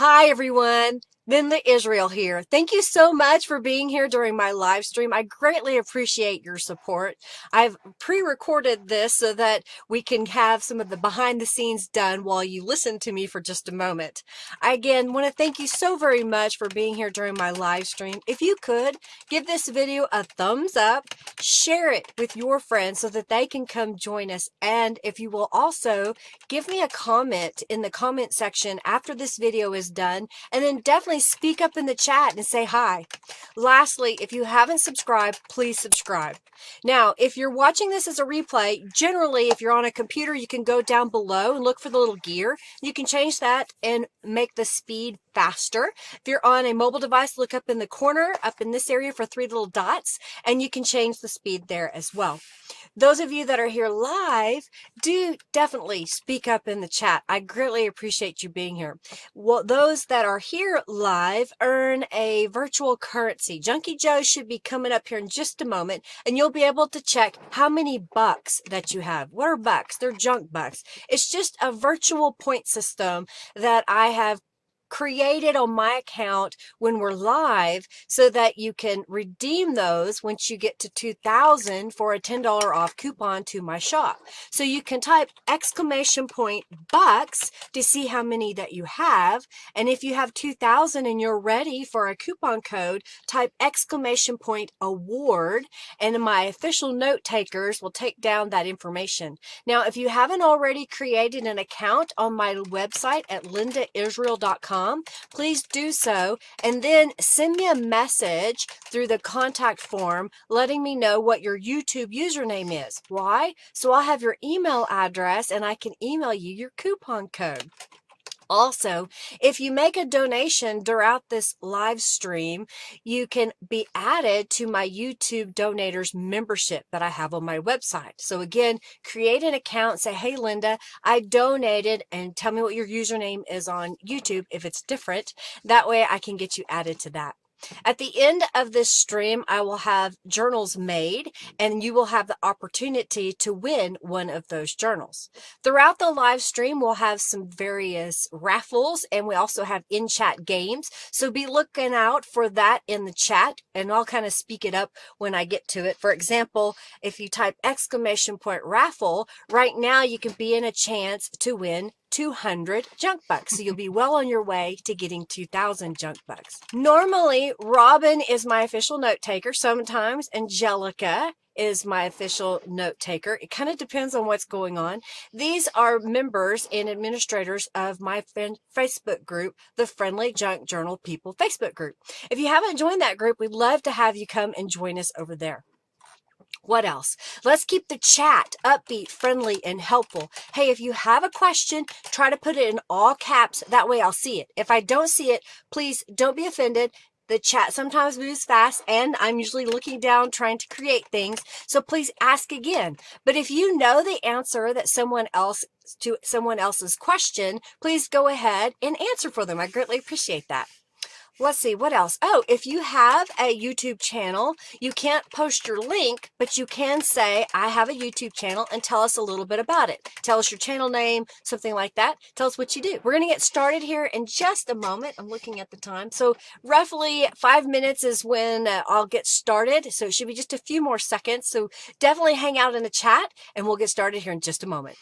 Hi everyone, Linda Israel here. Thank you so much for being here during my live stream. I greatly appreciate your support. I've pre-recorded this so that we can have some of the behind the scenes done while you listen to me for just a moment. I again want to thank you so very much for being here during my live stream. If you could, give this video a thumbs up, share it with your friends so that they can come join us. And if you will also give me a comment in the comment section after this video is done, and then definitely speak up in the chat and say hi. Lastly, if you haven't subscribed, please subscribe. Now, if you're watching this as a replay, generally, if you're on a computer, you can go down below and look for the little gear. You can change that and make the speed faster. If you're on a mobile device, look up in the corner, up in this area for 3 little dots, and you can change the speed there as well. Those of you that are here live, do definitely speak up in the chat. I greatly appreciate you being here. Well, those that are here live earn a virtual currency. Junkie Joe should be coming up here in just a moment, and you'll be able to check how many bucks that you have. What are bucks? They're junk bucks. It's just a virtual point system that I have created on my account when we're live so that you can redeem those once you get to 2,000 for a $10 off coupon to my shop. So you can type exclamation point bucks to see how many that you have. And if you have 2,000 and you're ready for a coupon code, type exclamation point award, and my official note takers will take down that information. Now, if you haven't already created an account on my website at lindaisrael.com, please do so, and then send me a message through the contact form letting me know what your YouTube username is. Why? So I'll have your email address and I can email you your coupon code. Also, if you make a donation throughout this live stream, you can be added to my YouTube donators membership that I have on my website. So again, create an account, say, hey, Linda, I donated, and tell me what your username is on YouTube if it's different. That way I can get you added to that. At the end of this stream, I will have journals made, and you will have the opportunity to win one of those journals. Throughout the live stream, we'll have some various raffles, and we also have in-chat games. So be looking out for that in the chat, and I'll kind of speak it up when I get to it. For example, if you type exclamation point raffle, right now you can be in a chance to win 200 junk bucks. So you'll be well on your way to getting 2,000 junk bucks. Normally, Robin is my official note taker. Sometimes Angelica is my official note taker. It kind of depends on what's going on. These are members and administrators of my Facebook group, the Friendly Junk Journal People Facebook group. If you haven't joined that group, we'd love to have you come and join us over there. What else? Let's keep the chat upbeat, friendly, and helpful. Hey, if you have a question, try to put it in all caps. That way I'll see it. If I don't see it, please don't be offended. The chat sometimes moves fast, and I'm usually looking down trying to create things. So please ask again. But if you know the answer that someone else's question, please go ahead and answer for them. I greatly appreciate that. Let's see, what else? Oh, if you have a YouTube channel, you can't post your link, but you can say, I have a YouTube channel, and tell us a little bit about it. Tell us your channel name, something like that. Tell us what you do. We're going to get started here in just a moment. I'm looking at the time. So roughly 5 minutes is when I'll get started. So it should be just a few more seconds. So definitely hang out in the chat, and we'll get started here in just a moment.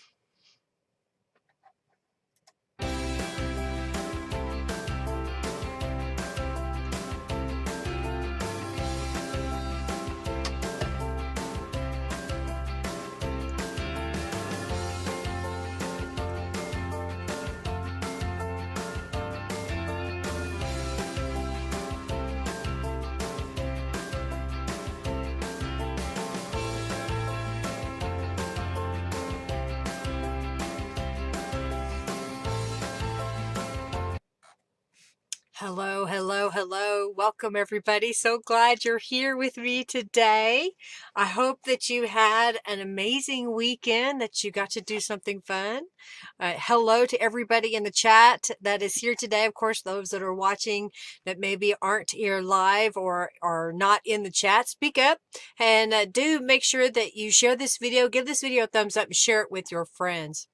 Hello, hello, hello. Welcome, everybody. So glad you're here with me today. I hope that you had an amazing weekend, that you got to do something fun. Hello to everybody in the chat that is here today. Of course, those that are watching that maybe aren't here live or are not in the chat, speak up and do make sure that you share this video. Give this video a thumbs up and share it with your friends.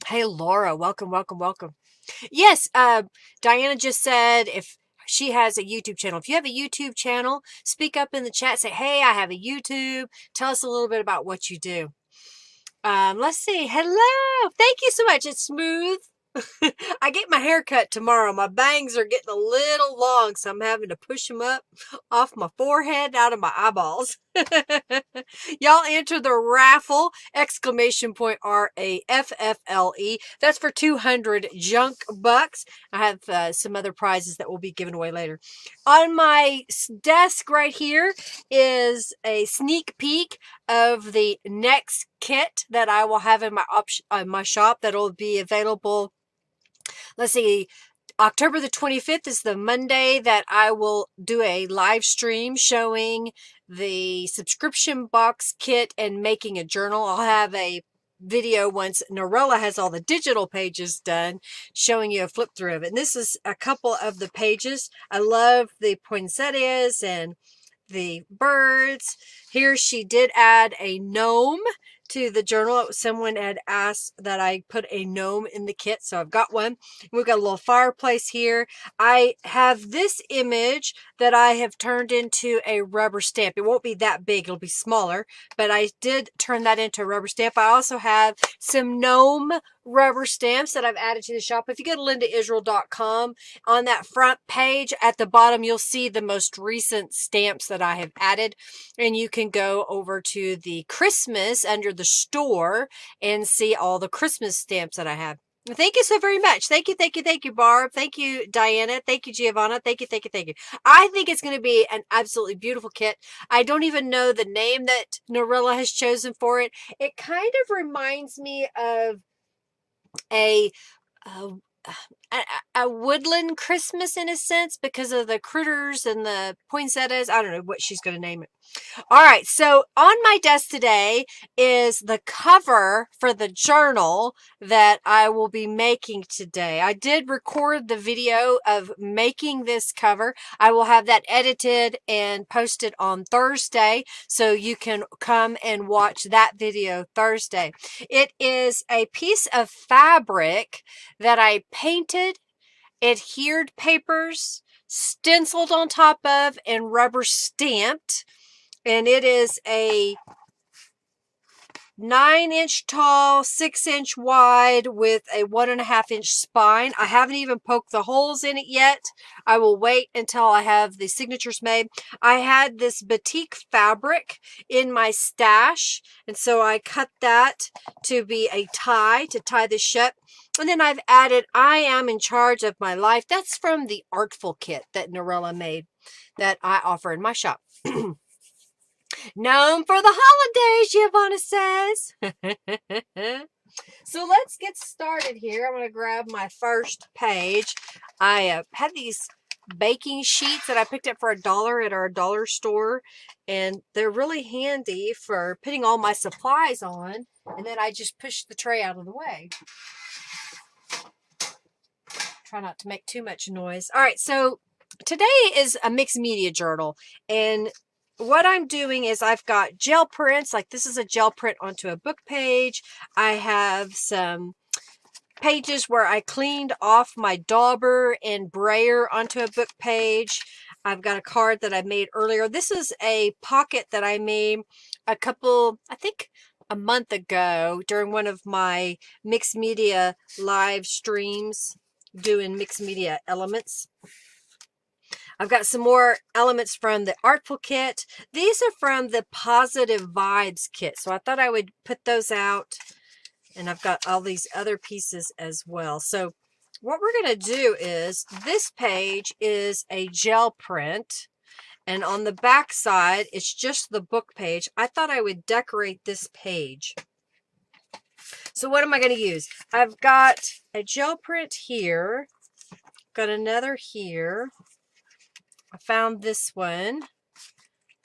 Hey, Laura, welcome, welcome, welcome. Yes, Diana just said if she has a YouTube channel. If you have a YouTube channel, speak up in the chat. Say, hey, I have a YouTube. Tell us a little bit about what you do. Let's see. Hello. Thank you so much. It's smooth. I get my hair cut tomorrow. My bangs are getting a little long, so I'm having to push them up off my forehead, out of my eyeballs. Y'all enter the raffle, exclamation point RAFFLE. That's for 200 junk bucks. I have some other prizes that will be given away later. On my desk right here is a sneak peek of the next kit that I will have in my shop that'll be available. Let's see, October the 25th is the Monday that I will do a live stream showing the subscription box kit and making a journal. I'll have a video once Norella has all the digital pages done showing you a flip through of it. And this is a couple of the pages. I love the poinsettias and the birds. Here she did add a gnome to the journal. Someone had asked that I put a gnome in the kit, so I've got one. We've got a little fireplace here. I have this image that I have turned into a rubber stamp. It won't be that big, it'll be smaller, but I did turn that into a rubber stamp. I also have some gnome rubber stamps that I've added to the shop. If you go to lindaisrael.com, on that front page at the bottom, you'll see the most recent stamps that I have added, and you can go over to the Christmas under the store and see all the Christmas stamps that I have. Thank you so very much. Thank you, thank you, thank you, Barb. Thank you, Diana. Thank you, Giovanna. Thank you, thank you, thank you. I think it's going to be an absolutely beautiful kit. I don't even know the name that Norella has chosen for it. It kind of reminds me of a woodland Christmas in a sense because of the critters and the poinsettias. I don't know what she's going to name it. All right, so on my desk today is the cover for the journal that I will be making today. I did record the video of making this cover. I will have that edited and posted on Thursday, so you can come and watch that video Thursday. It is a piece of fabric that I painted, adhered papers, stenciled on top of, and rubber stamped. And it is a 9-inch tall, 6-inch wide with a 1.5-inch spine. I haven't even poked the holes in it yet. I will wait until I have the signatures made. I had this batik fabric in my stash, and so I cut that to be a tie, to tie this shut. And then I've added, I am in charge of my life. That's from the Artful kit that Norella made that I offer in my shop. Known for the holidays, Giovanna says. So let's get started here. I'm going to grab my first page. I have these baking sheets that I picked up for $1 at our dollar store, and they're really handy for putting all my supplies on, and then I just push the tray out of the way. Try not to make too much noise. All right, so today is a mixed media journal, and what I'm doing is I've got gel prints, like this is a gel print onto a book page. I have some pages where I cleaned off my dauber and brayer onto a book page. I've got a card that I made earlier. This is a pocket that I made I think a month ago during one of my mixed media live streams doing mixed media elements. I've got some more elements from the Artful kit. These are from the Positive Vibes kit, so I thought I would put those out. And I've got all these other pieces as well. So what we're going to do is, this page is a gel print, and on the back side, it's just the book page. I thought I would decorate this page. So what am I going to use? I've got a gel print here, got another here. I found this one.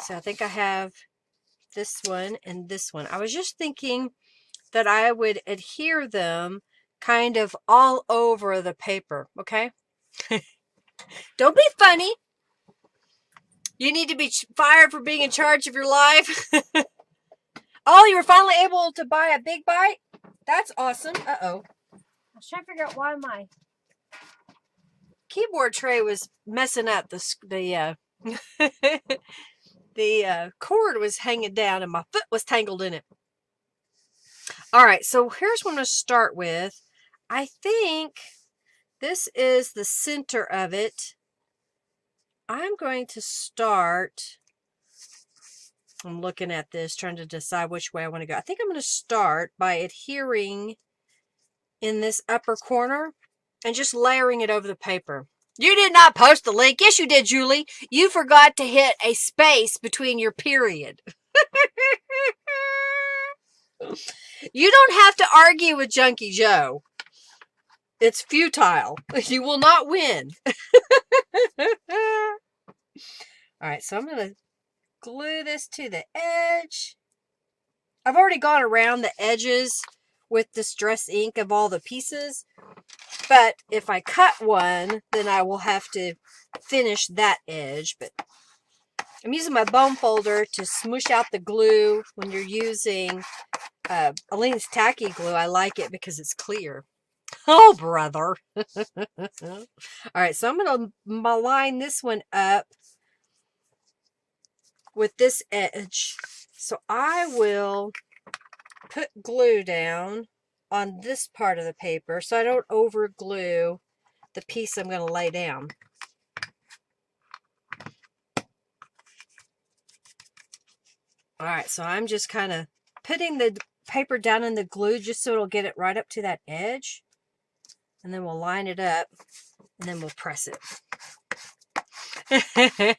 So I think I have this one and this one. I was just thinking that I would adhere them kind of all over the paper, okay? Don't be funny. You need to be fired for being in charge of your life. Oh, you were finally able to buy a big bite? That's awesome. Uh-oh. I was trying to figure out why my keyboard tray was messing up. The the cord was hanging down and my foot was tangled in it. All right, so here's what I'm going to start with. I think this is the center of it. I'm going to start, I'm looking at this, trying to decide which way I want to go. I think I'm going to start by adhering in this upper corner and just layering it over the paper. You did not post the link. Yes, you did, Julie. You forgot to hit a space between your period. You don't have to argue with Junkie Joe. It's futile. You will not win. All right, so I'm going to glue this to the edge. I've already gone around the edges with Distress ink of all the pieces, but if I cut one, then I will have to finish that edge. But I'm using my bone folder to smoosh out the glue. When you're using Aleene's Tacky Glue, I like it because it's clear. Oh, brother. All right, so I'm going to line this one up with this edge. So I will put glue down on this part of the paper so I don't over glue the piece I'm going to lay down. All right, so I'm just kind of putting the paper down in the glue just so it'll get it right up to that edge. And then we'll line it up and then we'll press it. Hey,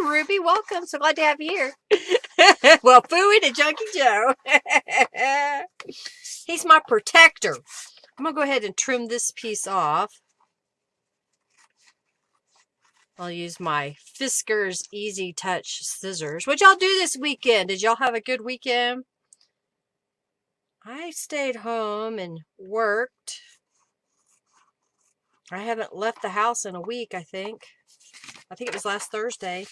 Ruby, welcome. So glad to have you here. Well, phooey to Junkie Joe. He's my protector. I'm going to go ahead and trim this piece off. I'll use my Fiskars Easy Touch scissors. What'd y'all do this weekend? Did y'all have a good weekend? I stayed home and worked. I haven't left the house in a week, I think. I think it was last Thursday.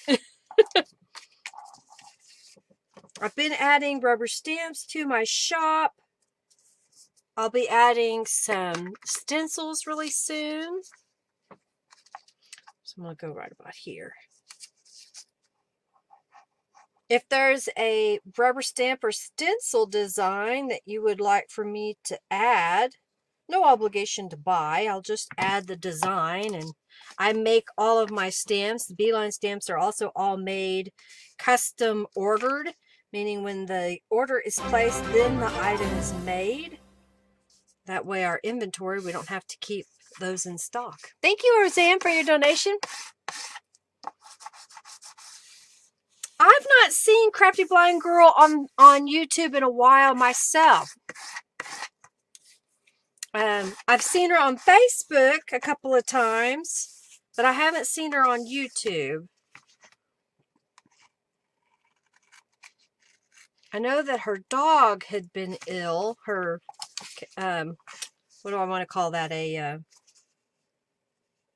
I've been adding rubber stamps to my shop. I'll be adding some stencils really soon. So I'm going to go right about here. If there's a rubber stamp or stencil design that you would like for me to add, no obligation to buy. I'll just add the design, and I make all of my stamps. The Beeline stamps are also all made custom ordered, meaning when the order is placed, then the item is made. That way our inventory, we don't have to keep those in stock. Thank you, Roseanne, for your donation. I've not seen Crafty Blind Girl on YouTube in a while myself. I've seen her on Facebook a couple of times, but I haven't seen her on YouTube. I know that her dog had been ill. Her, what do I want to call that? A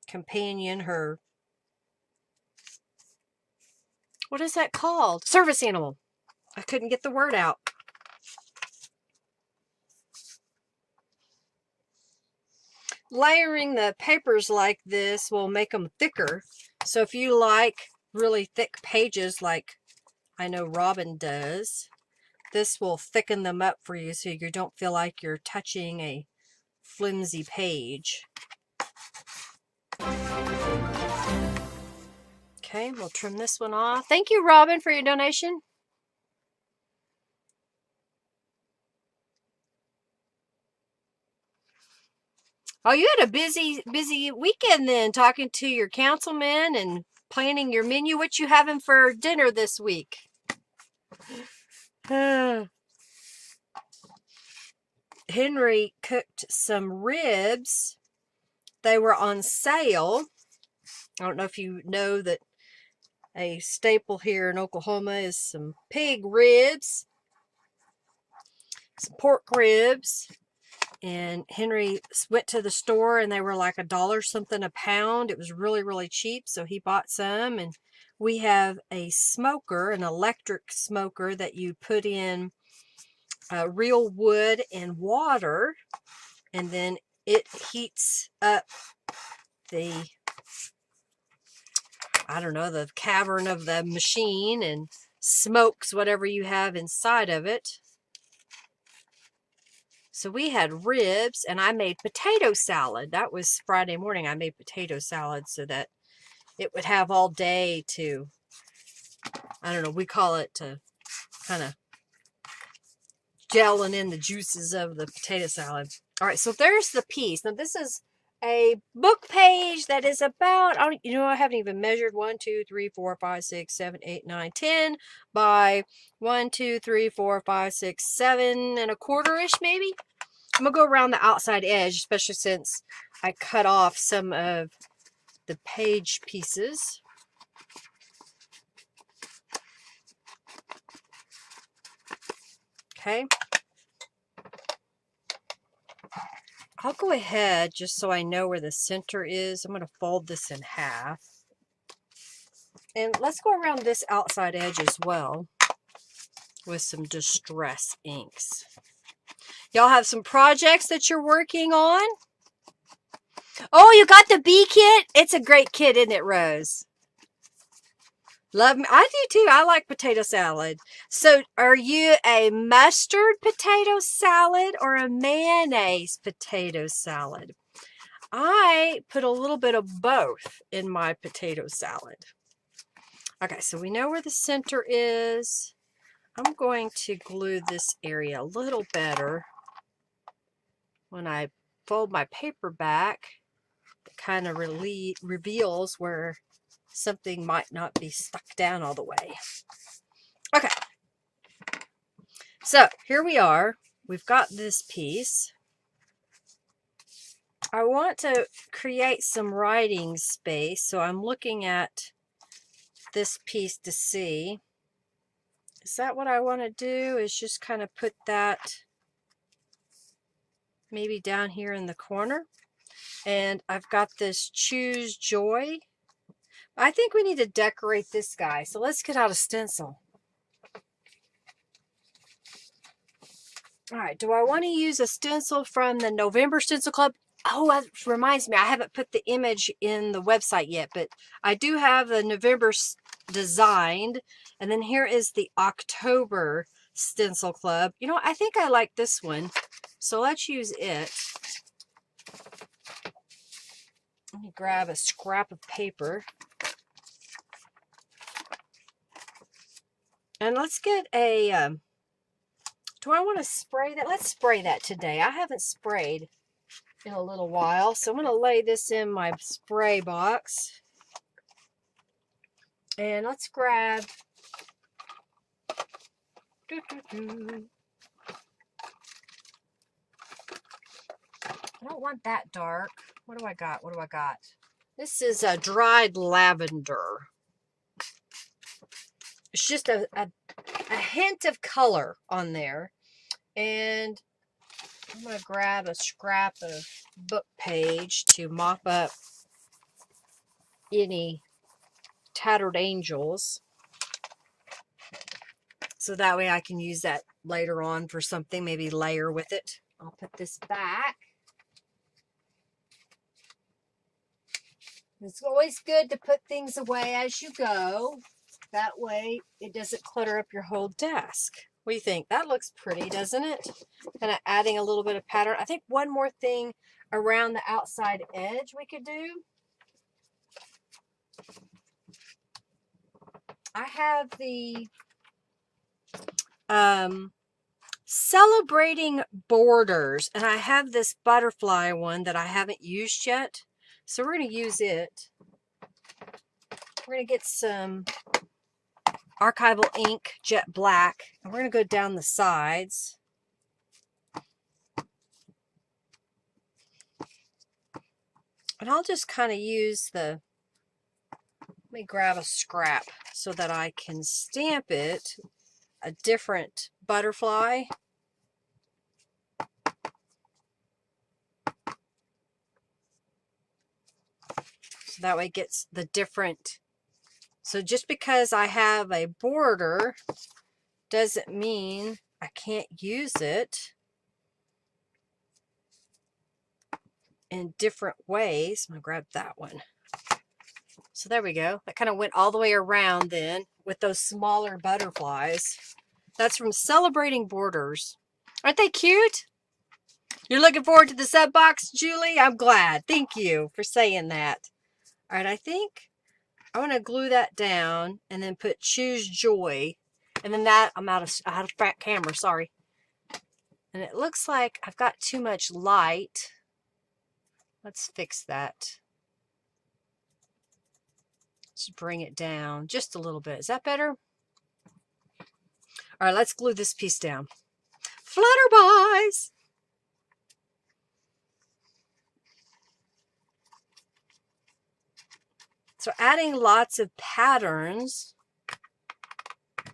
companion, her, what is that called? Service animal. I couldn't get the word out. Layering the papers like this will make them thicker. So if you like really thick pages like I know Robin does, this will thicken them up for you so you don't feel like you're touching a flimsy page. Okay, we'll trim this one off. Thank you, Robin, for your donation. Oh, you had a busy weekend then, talking to your councilman and planning your menu. What you having for dinner this week? Henry cooked some ribs. They were on sale. I don't know if you know that a staple here in Oklahoma is some pig ribs, some pork ribs. And Henry went to the store and they were like $1 something a pound. It was really, really cheap. So he bought some, and we have a smoker, an electric smoker that you put in real wood and water, and then it heats up the, I don't know, the cavern of the machine and smokes whatever you have inside of it. So we had ribs, and I made potato salad. That was Friday morning. I made potato salad so that it would have all day to, I don't know, we call it to kind of gelling in the juices of the potato salad. All right, so there's the piece. Now this is a book page that is about, I haven't even measured 1, 2, 3, 4, 5, 6, 7, 8, 9, 10 by 1, 2, 3, 4, 5, 6, 7 and a quarter-ish maybe. I'm gonna go around the outside edge, especially since I cut off some of the page pieces. Okay. I'll go ahead just so I know where the center is. I'm going to fold this in half. And let's go around this outside edge as well with some distress inks. Y'all have some projects that you're working on? Oh, you got the bee kit? It's a great kit, isn't it, Rose? Love me. I do too. I like potato salad. So are you a mustard potato salad or a mayonnaise potato salad? I put a little bit of both in my potato salad. Okay, so we know where the center is. I'm going to glue this area a little better when I fold my paper back. It kind of reveals where something might not be stuck down all the way. Okay, so here we are. We've got this piece. I want to create some writing space, so I'm looking at this piece to see, is that what I want to do, is just kind of put that maybe down here in the corner. And I've got this Choose Joy. I think we need to decorate this guy, so let's get out a stencil. All right, do I want to use a stencil from the November Stencil Club? Oh, that reminds me, I haven't put the image in the website yet, but I do have the November designed. And then here is the October Stencil Club. You know, I think I like this one, so let's use it. Let me grab a scrap of paper. And let's get a, do I want to spray that? Let's spray that today. I haven't sprayed in a little while, so I'm going to lay this in my spray box. And let's grab, I don't want that dark. What do I got? What do I got? This is a dried lavender. It's just a hint of color on there. And I'm going to grab a scrap of book page to mop up any tattered angels. So that way I can use that later on for something, maybe layer with it. I'll put this back. It's always good to put things away as you go. That way it doesn't clutter up your whole desk. What do you think? That looks pretty, doesn't it? Kind of adding a little bit of pattern. I think one more thing around the outside edge we could do. I have the Celebrating Borders, and I have this butterfly one that I haven't used yet. So we're going to use it. We're going to get some archival ink, jet black, and we're going to go down the sides. And I'll just kind of use the, let me grab a scrap so that I can stamp it a different butterfly. So that way it gets the different. So just because I have a border doesn't mean I can't use it. in different ways. I'm going to grab that one. So there we go. That kind of went all the way around then with those smaller butterflies. That's from Celebrating Borders. Aren't they cute? You're looking forward to the sub box, Julie? I'm glad. Thank you for saying that. All right, I think I want to glue that down and then put Choose Joy. And then that, I'm out of camera, sorry. And it looks like I've got too much light. Let's fix that. Let's bring it down just a little bit. Is that better? All right, let's glue this piece down. Flutterbies! So adding lots of patterns,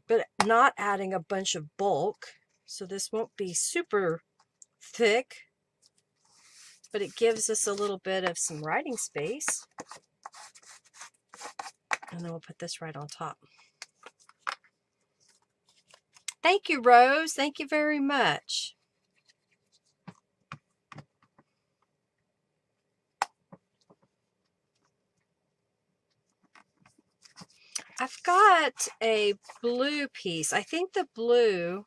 but not adding a bunch of bulk. So this won't be super thick, but it gives us a little bit of some writing space. And then we'll put this right on top. Thank you, Rose. Thank you very much. I've got a blue piece. I think the blue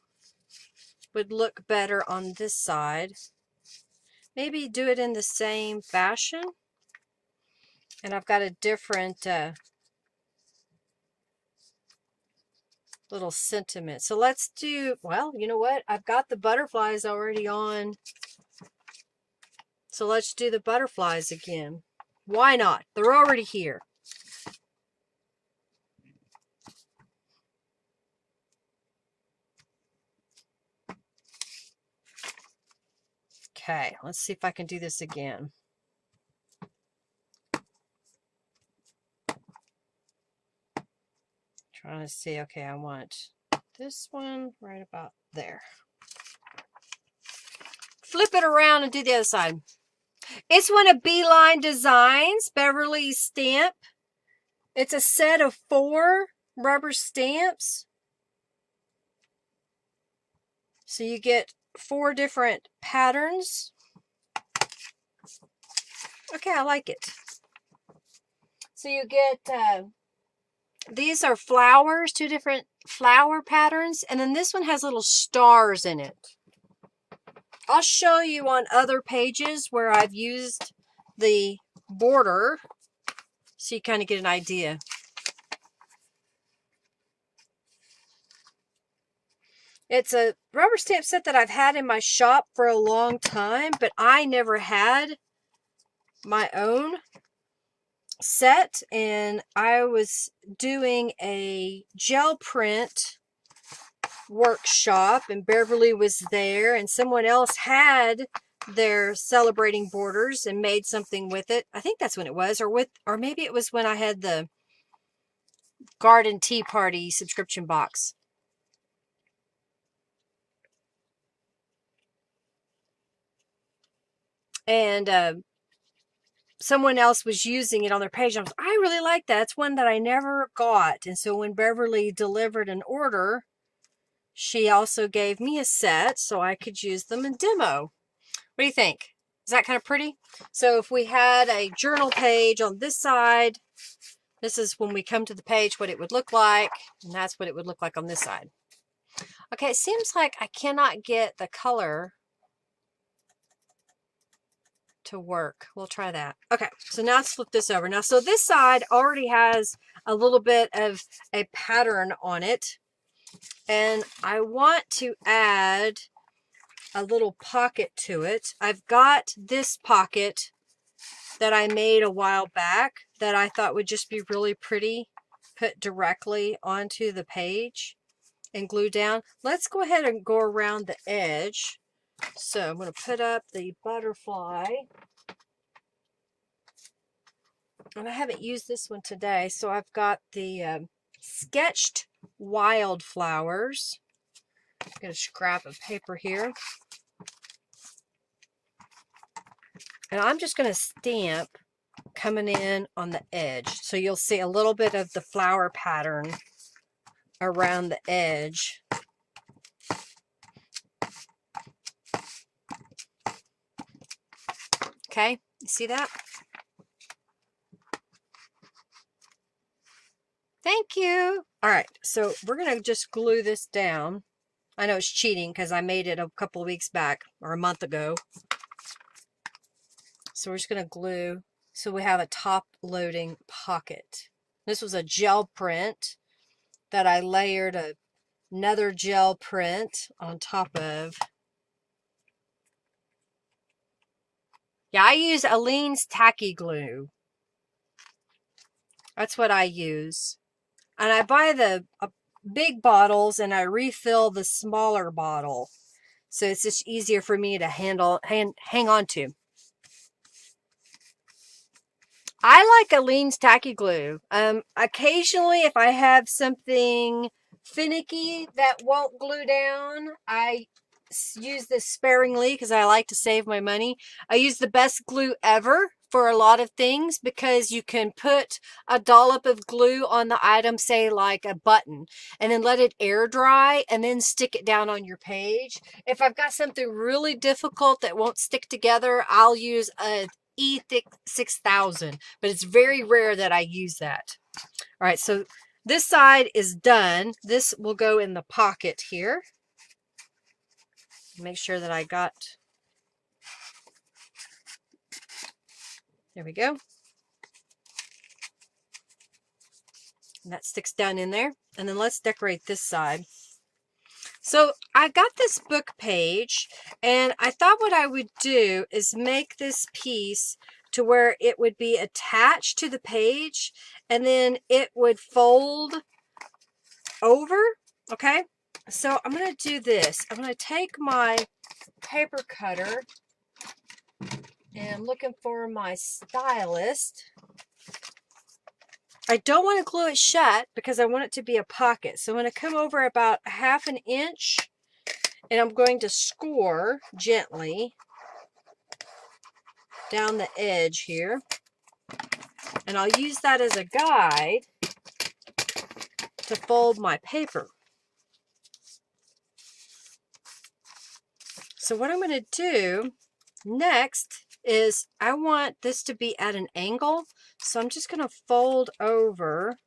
would look better on this side. Maybe do it in the same fashion. And I've got a different little sentiment. So let's do, well, you know what? I've got the butterflies already on. So let's do the butterflies again. Why not? They're already here. Okay, let's see if I can do this again. Trying to see, okay, I want this one right about there. Flip it around and do the other side. It's one of Beeline Designs, Beverly's stamp. It's a set of 4 rubber stamps. So you get 4 different patterns. Okay, I like it. So you get, these are flowers, 2 different flower patterns. And then this one has little stars in it. I'll show you on other pages where I've used the border so you kind of get an idea. It's a rubber stamp set that I've had in my shop for a long time, but I never had my own set, and I was doing a gel print workshop and Beverly was there and someone else had their Celebrating Borders and made something with it. I think that's when it was, or maybe it was when I had the Garden Tea Party subscription box. And someone else was using it on their page. I really like that. It's one that I never got. And so when Beverly delivered an order, she also gave me a set so I could use them in demo. What do you think? Is that kind of pretty? So if we had a journal page on this side, this is when we come to the page what it would look like, and that's what it would look like on this side. Okay, it seems like I cannot get the color to work. We'll try that. Okay, so now let's flip this over. Now, so this side already has a little bit of a pattern on it, and I want to add a little pocket to it. I've got this pocket that I made a while back that I thought would just be really pretty put directly onto the page and glue down. Let's go ahead and go around the edge. So I'm going to put up the butterfly. And I haven't used this one today, so I've got the sketched wildflowers. I'm going to scrap a paper here. And I'm just going to stamp coming in on the edge. So you'll see a little bit of the flower pattern around the edge. Okay, You see that? Thank you. All right, so we're going to just glue this down. I know it's cheating because I made it a couple of weeks back or a month ago. So we're just going to glue so we have a top loading pocket. This was a gel print that I layered another gel print on top of. Yeah, I use Aleene's tacky glue. That's what I use. And I buy the big bottles and I refill the smaller bottle. So it's just easier for me to hang on to. I like Aleene's tacky glue. Occasionally, if I have something finicky that won't glue down, I use this sparingly because I like to save my money. I use the best glue ever for a lot of things because you can put a dollop of glue on the item, say like a button, and then let it air dry and then stick it down on your page. If I've got something really difficult that won't stick together, I'll use a E-Thick 6000, but it's very rare that I use that. All right, so this side is done. This will go in the pocket here. Make sure that I got, there we go. And that sticks down in there. And then let's decorate this side. So I got this book page and I thought what I would do is make this piece to where it would be attached to the page and then it would fold over. Okay, so I'm going to do this. I'm going to take my paper cutter and I'm looking for my stylist. I don't want to glue it shut because I want it to be a pocket. So I'm going to come over about 1/2 inch and I'm going to score gently down the edge here. And I'll use that as a guide to fold my paper. So what I'm going to do next is I want this to be at an angle. So I'm just going to fold over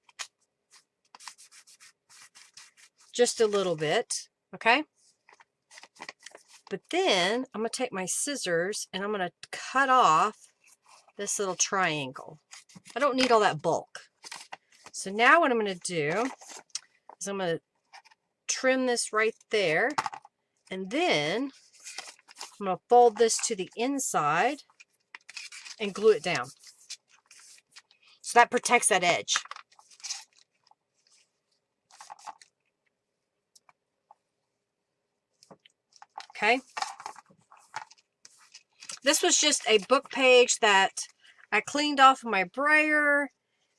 just a little bit, okay? But then I'm going to take my scissors and I'm going to cut off this little triangle. I don't need all that bulk. So now what I'm going to do is I'm going to trim this right there. And then I'm going to fold this to the inside and glue it down. So that protects that edge. Okay. This was just a book page that I cleaned off my brayer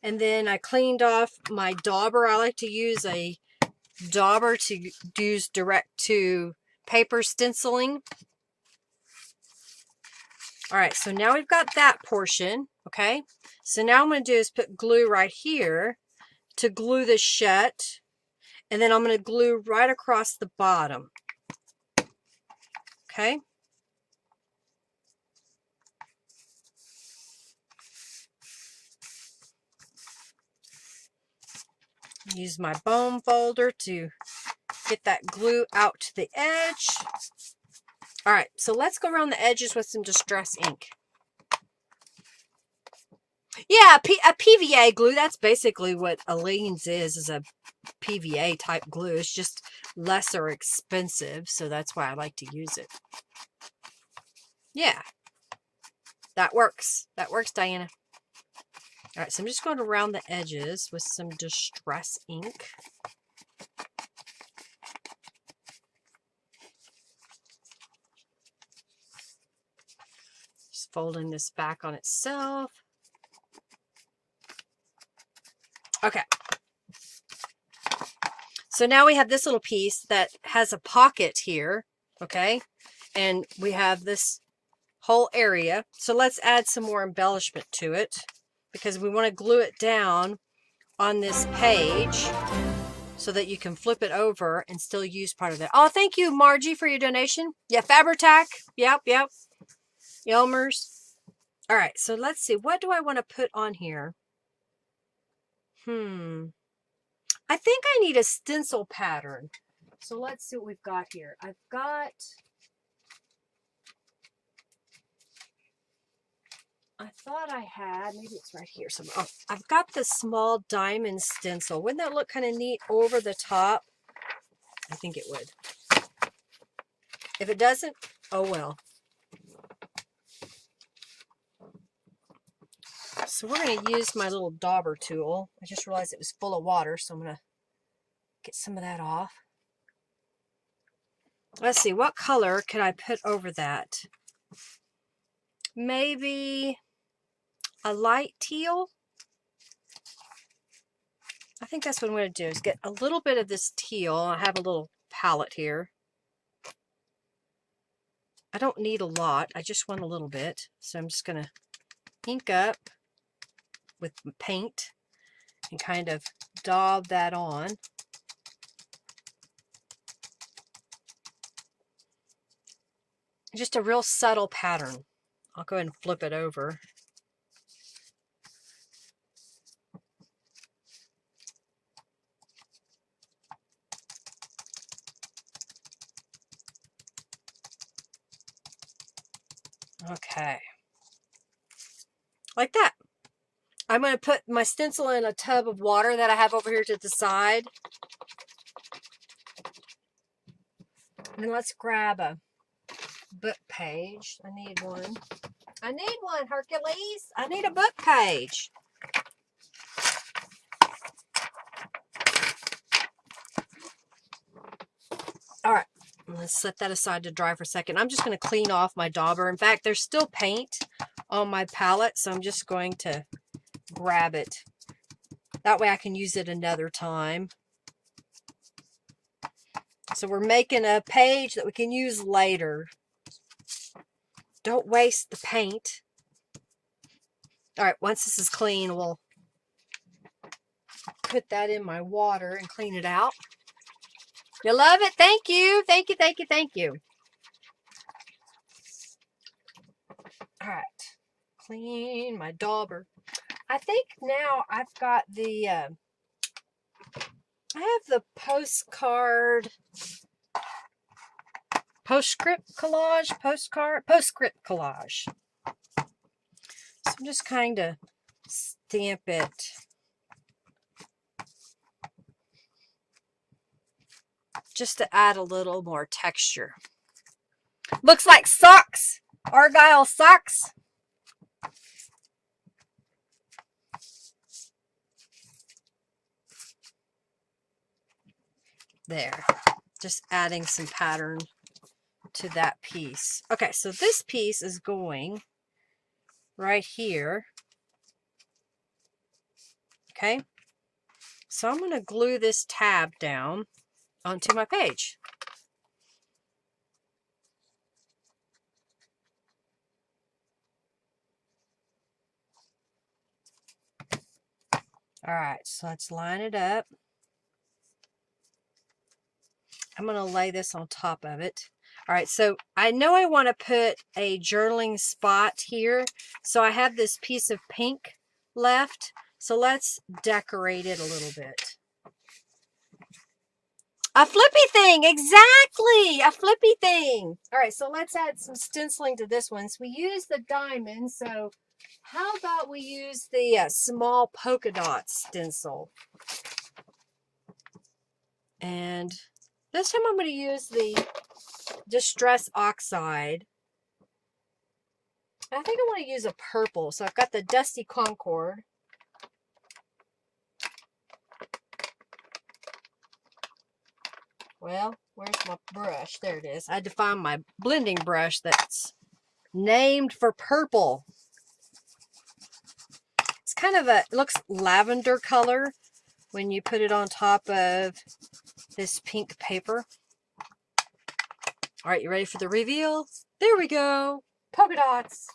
and then I cleaned off my dauber. I like to use a dauber to use direct to paper stenciling. All right, so now we've got that portion, okay? So now I'm going to do is put glue right here to glue this shut, and then I'm going to glue right across the bottom, okay? Use my bone folder to get that glue out to the edge. All right, so let's go around the edges with some Distress ink. Yeah, a PVA glue, that's basically what Aleene's is a PVA type glue. It's just lesser expensive, so that's why I like to use it. Yeah, that works. That works, Diana. All right, so I'm just going around the edges with some Distress ink. Just folding this back on itself. Okay. So now we have this little piece that has a pocket here, okay? And we have this whole area. So let's add some more embellishment to it because we want to glue it down on this page so that you can flip it over and still use part of it. Oh, thank you, Margie, for your donation. Yeah, Fabri-Tac. Yep. Elmer's. All right, so let's see. What do I want to put on here? I think I need a stencil pattern. So let's see what we've got here. I thought I had, maybe it's right here somewhere. Oh, I've got the small diamond stencil. Wouldn't that look kind of neat over the top? I think it would. If it doesn't, oh well. So we're going to use my little dauber tool. I just realized it was full of water, so I'm going to get some of that off. Let's see, what color can I put over that? Maybe a light teal? I think that's what I'm going to do, is get a little bit of this teal. I have a little palette here. I don't need a lot. I just want a little bit. So I'm just going to ink up with paint and kind of daub that on. Just a real subtle pattern. I'll go ahead and flip it over. Okay. Like that. I'm going to put my stencil in a tub of water that I have over here to the side. And then let's grab a book page. I need one. I need one, Hercules. I need a book page. All right. Let's set that aside to dry for a second. I'm just going to clean off my dauber. In fact, there's still paint on my palette, so I'm just going to grab it. That way I can use it another time. So we're making a page that we can use later. Don't waste the paint. All right, once this is clean, we'll put that in my water and clean it out. You love it? Thank you. Thank you, thank you, thank you. All right, clean my dauber. I think now I've got the, I have the postscript collage. So I'm just kind of stamp it. Just to add a little more texture. Looks like socks. Argyle socks. There. Just adding some pattern to that piece. Okay, so this piece is going right here. Okay. So I'm going to glue this tab down onto my page. All right, so let's line it up. I'm going to lay this on top of it. All right, so I know I want to put a journaling spot here. So I have this piece of pink left. So let's decorate it a little bit. A flippy thing, exactly, a flippy thing. All right, so let's add some stenciling to this one. So we use the diamond, so how about we use the small polka dot stencil? And this time I'm going to use the Distress Oxide. I think I want to use a purple, so I've got the Dusty Concord. Well, where's my brush? There it is. I had to find my blending brush that's named for purple. It's kind of a, it looks lavender color when you put it on top of this pink paper. All right, you ready for the reveal? There we go. Polka dots.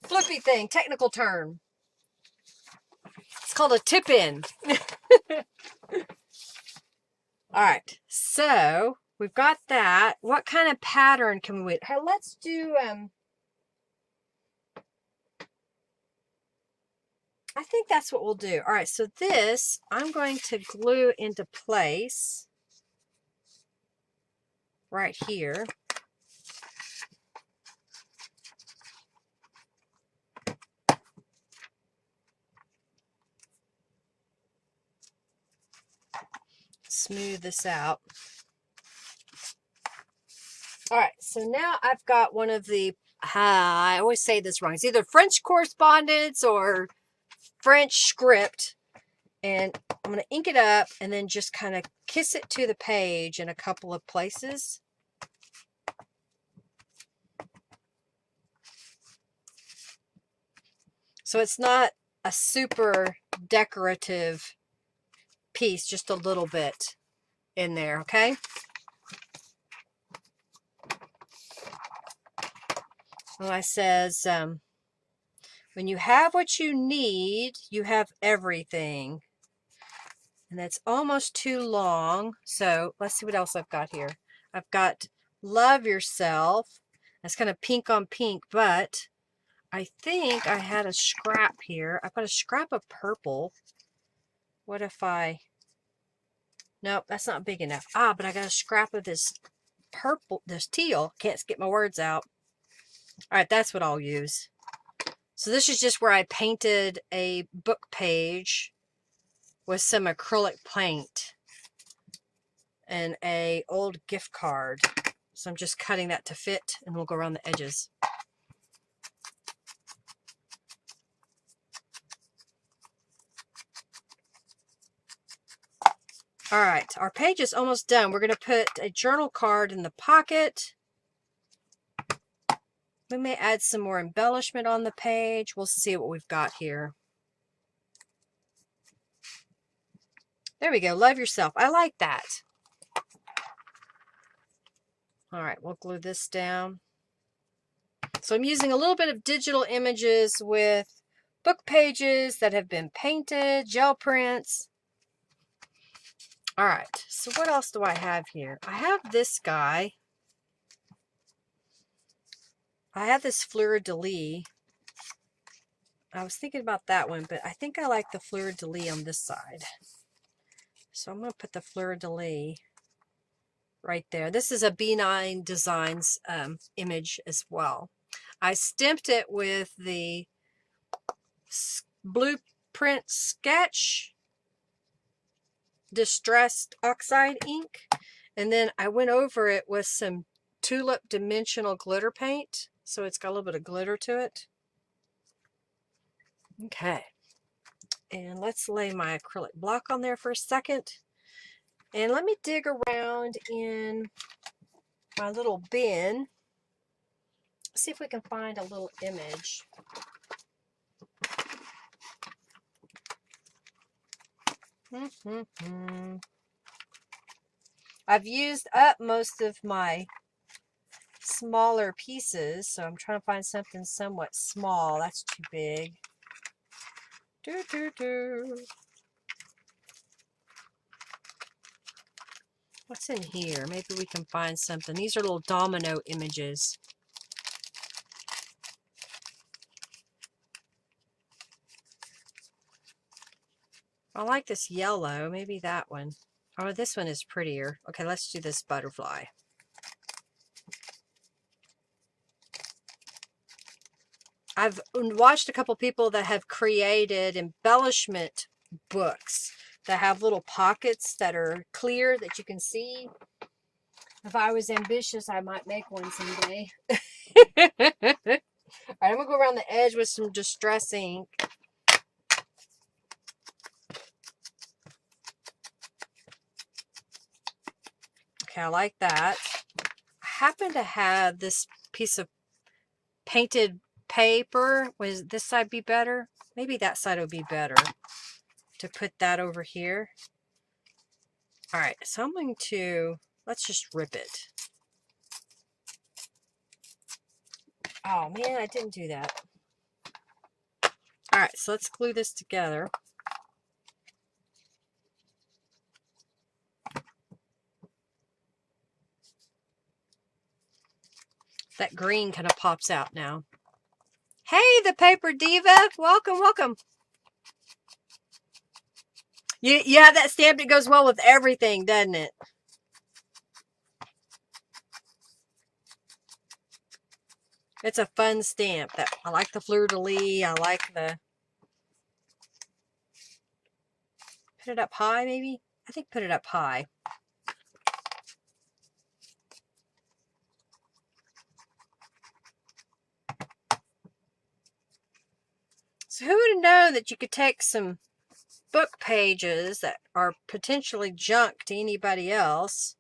Flippy thing, technical term. It's called a tip-in. All right, so we've got that. What kind of pattern can we, hey, let's do, I think that's what we'll do. All right, so this I'm going to glue into place right here. Smooth this out. All right, so now I've got one of the, I always say this wrong. It's either French correspondence or French script. And I'm going to ink it up and then just kind of kiss it to the page in a couple of places. So it's not a super decorative piece, just a little bit in there, okay? Well, I says, when you have what you need, you have everything. And that's almost too long. So let's see what else I've got here. I've got Love Yourself. That's kind of pink on pink, but I think I had a scrap here. I've got a scrap of purple. What if I... Nope, that's not big enough. Ah, but I got a scrap of this purple, this teal. Can't get my words out. All right, that's what I'll use. So this is just where I painted a book page with some acrylic paint and a old gift card. So I'm just cutting that to fit, and we'll go around the edges. All right, our page is almost done. We're going to put a journal card in the pocket. We may add some more embellishment on the page. We'll see what we've got here. There we go. Love Yourself. I like that. All right, we'll glue this down. So I'm using a little bit of digital images with book pages that have been painted, gel prints. All right, so what else do I have here? I have this guy. I have this fleur-de-lis. I was thinking about that one, but I think I like the fleur-de-lis on this side. So I'm going to put the fleur-de-lis right there. This is a B9 Designs image as well. I stamped it with the Blueprint Sketch Distressed Oxide ink, and then I went over it with some Tulip Dimensional Glitter Paint, so it's got a little bit of glitter to it. Okay, and let's lay my acrylic block on there for a second, and let me dig around in my little bin, see if we can find a little image. I've used up most of my smaller pieces, so I'm trying to find something somewhat small. That's too big. What's in here? Maybe we can find something. These are little domino images. I like this yellow. Maybe that one. Oh, this one is prettier. Okay, let's do this butterfly. I've watched a couple people that have created embellishment books that have little pockets that are clear that you can see. If I was ambitious, I might make one someday. All right, I'm going to go around the edge with some Distress ink. Okay, I like that. I happen to have this piece of painted paper. Would this side be better? Maybe that side would be better to put that over here. All right, so I'm going to, let's just rip it. Oh man, I didn't do that. All right, so let's glue this together. That green kind of pops out now. Hey, the Paper Diva. Welcome, welcome. You have that stamp that goes well with everything, doesn't it? It's a fun stamp. I like the fleur-de-lis. I like the... Put it up high, maybe? I think put it up high. So who would have known that you could take some book pages that are potentially junk to anybody else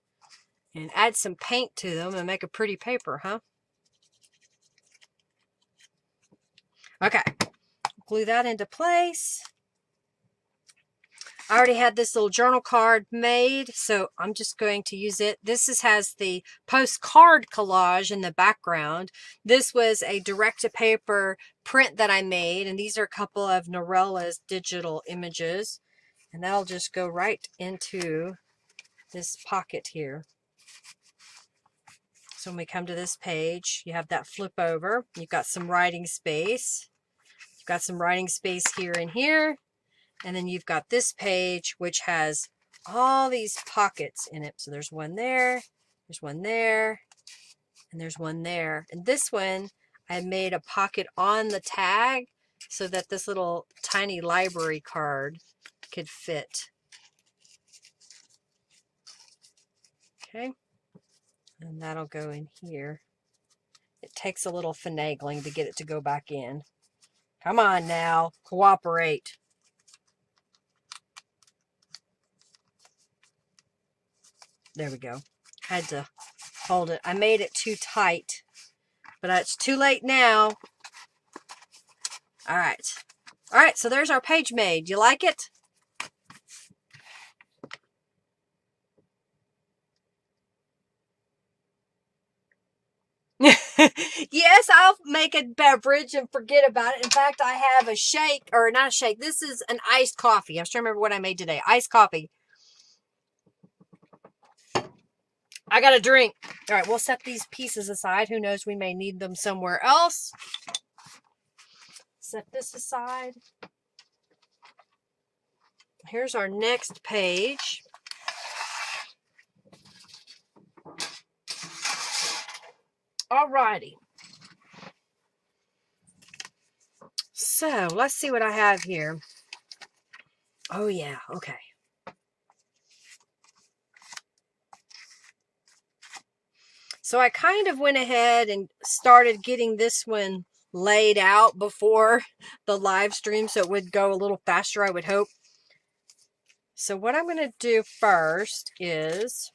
and add some paint to them and make a pretty paper, huh? Okay, glue that into place. I already had this little journal card made, so I'm just going to use it. This has the postcard collage in the background. This was a direct-to-paper print that I made, and these are a couple of Norella's digital images. And that'll just go right into this pocket here. So when we come to this page, you have that flip over. You've got some writing space. You've got some writing space here and here. And then you've got this page, which has all these pockets in it. So there's one there, there's one there, and there's one there. And this one, I made a pocket on the tag so that this little tiny library card could fit. Okay. And that'll go in here. It takes a little finagling to get it to go back in. Come on now, cooperate. There we go. Had to hold it. I made it too tight, but it's too late now. All right. All right, so there's our page made. You like it? Yes, I'll make a beverage and forget about it. In fact, I have a shake, or not a shake. This is an iced coffee. I was trying to remember what I made today. Iced coffee. I got a drink. All right, we'll set these pieces aside. Who knows, we may need them somewhere else. Set this aside. Here's our next page. Alrighty. So let's see what I have here. Oh yeah, okay. So I kind of went ahead and started getting this one laid out before the live stream so it would go a little faster, I would hope. So what I'm going to do first is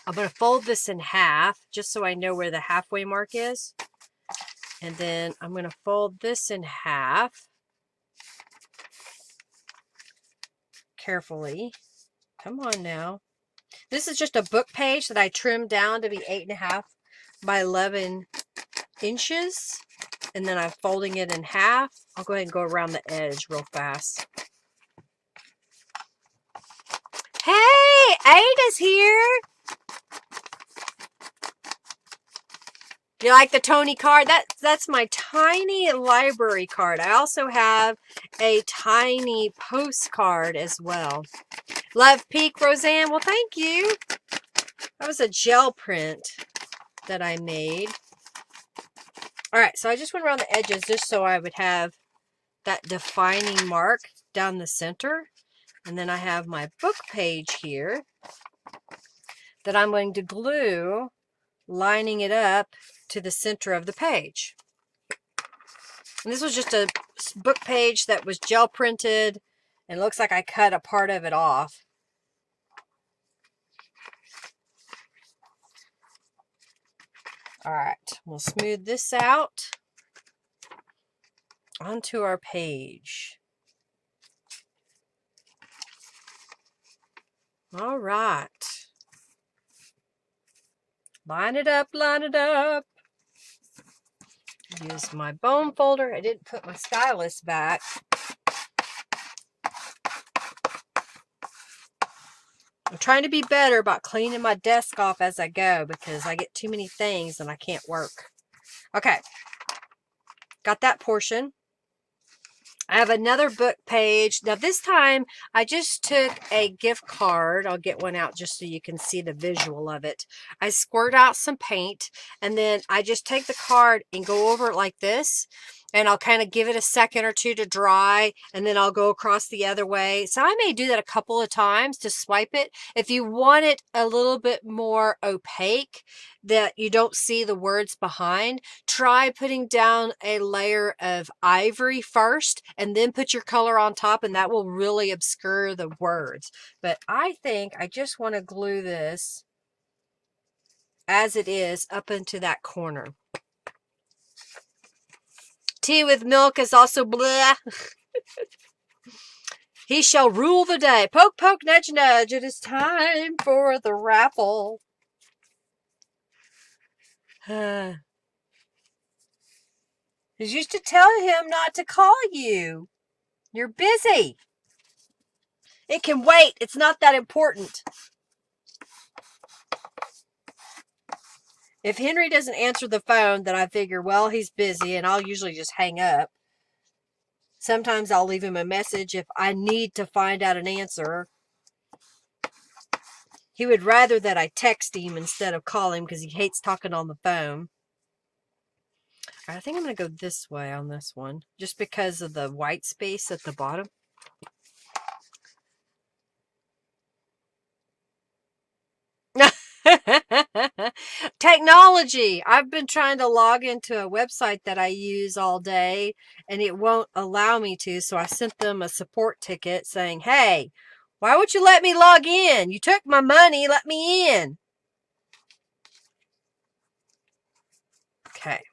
I'm going to fold this in half just so I know where the halfway mark is. And then I'm going to fold this in half carefully. Come on now. This is just a book page that I trimmed down to be 8.5 by 11 inches. And then I'm folding it in half. I'll go ahead and go around the edge real fast. Hey, Ada's here. You like the Tony card? That's my tiny library card. I also have a tiny postcard as well. Love Peak, Roseanne. Well, thank you. That was a gel print that I made. All right, so I just went around the edges just so I would have that defining mark down the center. And then I have my book page here that I'm going to glue, lining it up to the center of the page. And this was just a book page that was gel printed, and it looks like I cut a part of it off. All right, we'll smooth this out onto our page. All right. Line it up, line it up. Use my bone folder. I didn't put my stylus back. I'm trying to be better about cleaning my desk off as I go because I get too many things and I can't work. Okay. Got that portion. I have another book page. Now this time I just took a gift card. I'll get one out just so you can see the visual of it. I squirt out some paint and then I just take the card and go over it like this. And I'll kind of give it a second or two to dry, and then I'll go across the other way. So I may do that a couple of times to swipe it. If you want it a little bit more opaque, that you don't see the words behind, try putting down a layer of ivory first, and then put your color on top, and that will really obscure the words. But I think I just want to glue this as it is up into that corner. Tea with milk is also blah. He shall rule the day. Poke, poke, nudge, nudge. It is time for the raffle. He used to tell him not to call you. You're busy. It can wait. It's not that important. If Henry doesn't answer the phone, then I figure, well, he's busy, and I'll usually just hang up. Sometimes I'll leave him a message if I need to find out an answer. He would rather that I text him instead of call him because he hates talking on the phone. I think I'm going to go this way on this one, just because of the white space at the bottom. Technology. I've been trying to log into a website that I use all day and it won't allow me to, so I sent them a support ticket saying, hey, why won't you let me log in? You took my money, let me in. Okay.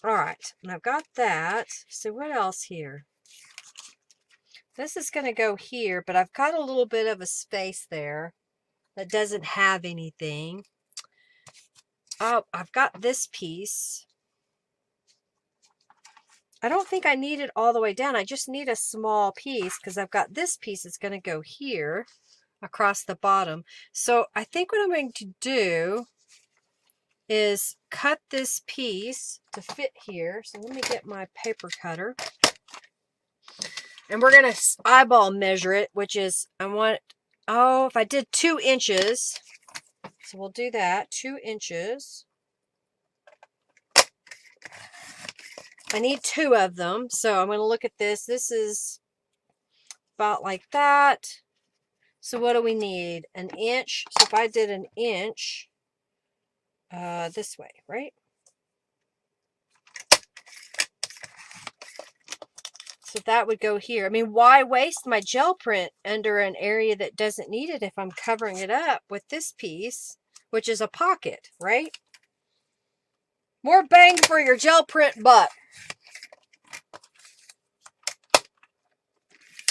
All right, and I've got that. So what else here? This is going to go here, but I've got a little bit of a space there that doesn't have anything. Oh, I've got this piece. I don't think I need it all the way down. I just need a small piece because I've got this piece that's going to go here across the bottom. So I think what I'm going to do is cut this piece to fit here. So let me get my paper cutter. And we're going to eyeball measure it, which is, if I did 2 inches, so we'll do that, 2 inches. I need 2 of them, so I'm going to look at this. This is about like that. So what do we need? 1 inch. So if I did 1 inch, this way, right? So that would go here. I mean, why waste my gel print under an area that doesn't need it if I'm covering it up with this piece, which is a pocket, right? More bang for your gel print buck.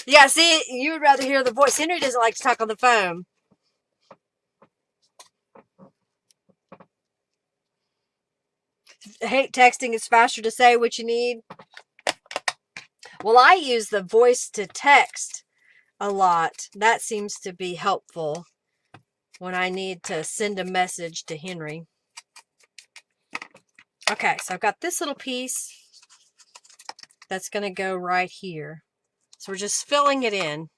Yeah, see, you would rather hear the voice. Henry doesn't like to talk on the phone. I hate texting. It's faster to say what you need. Well, I use the voice to text a lot. That seems to be helpful when I need to send a message to Henry. Okay, so I've got this little piece that's going to go right here. So we're just filling it in.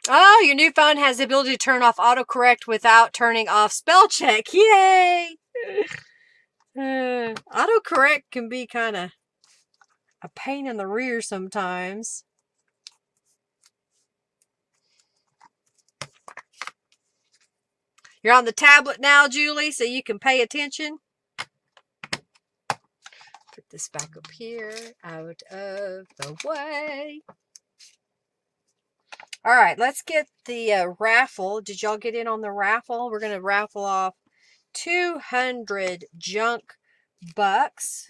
Oh, your new phone has the ability to turn off autocorrect without turning off spell check. Yay! Autocorrect can be kind of a pain in the rear sometimes. You're on the tablet now, Julie, so you can pay attention. Put this back up here, out of the way. All right, let's get the raffle. Did y'all get in on the raffle? We're going to raffle off 200 junk bucks.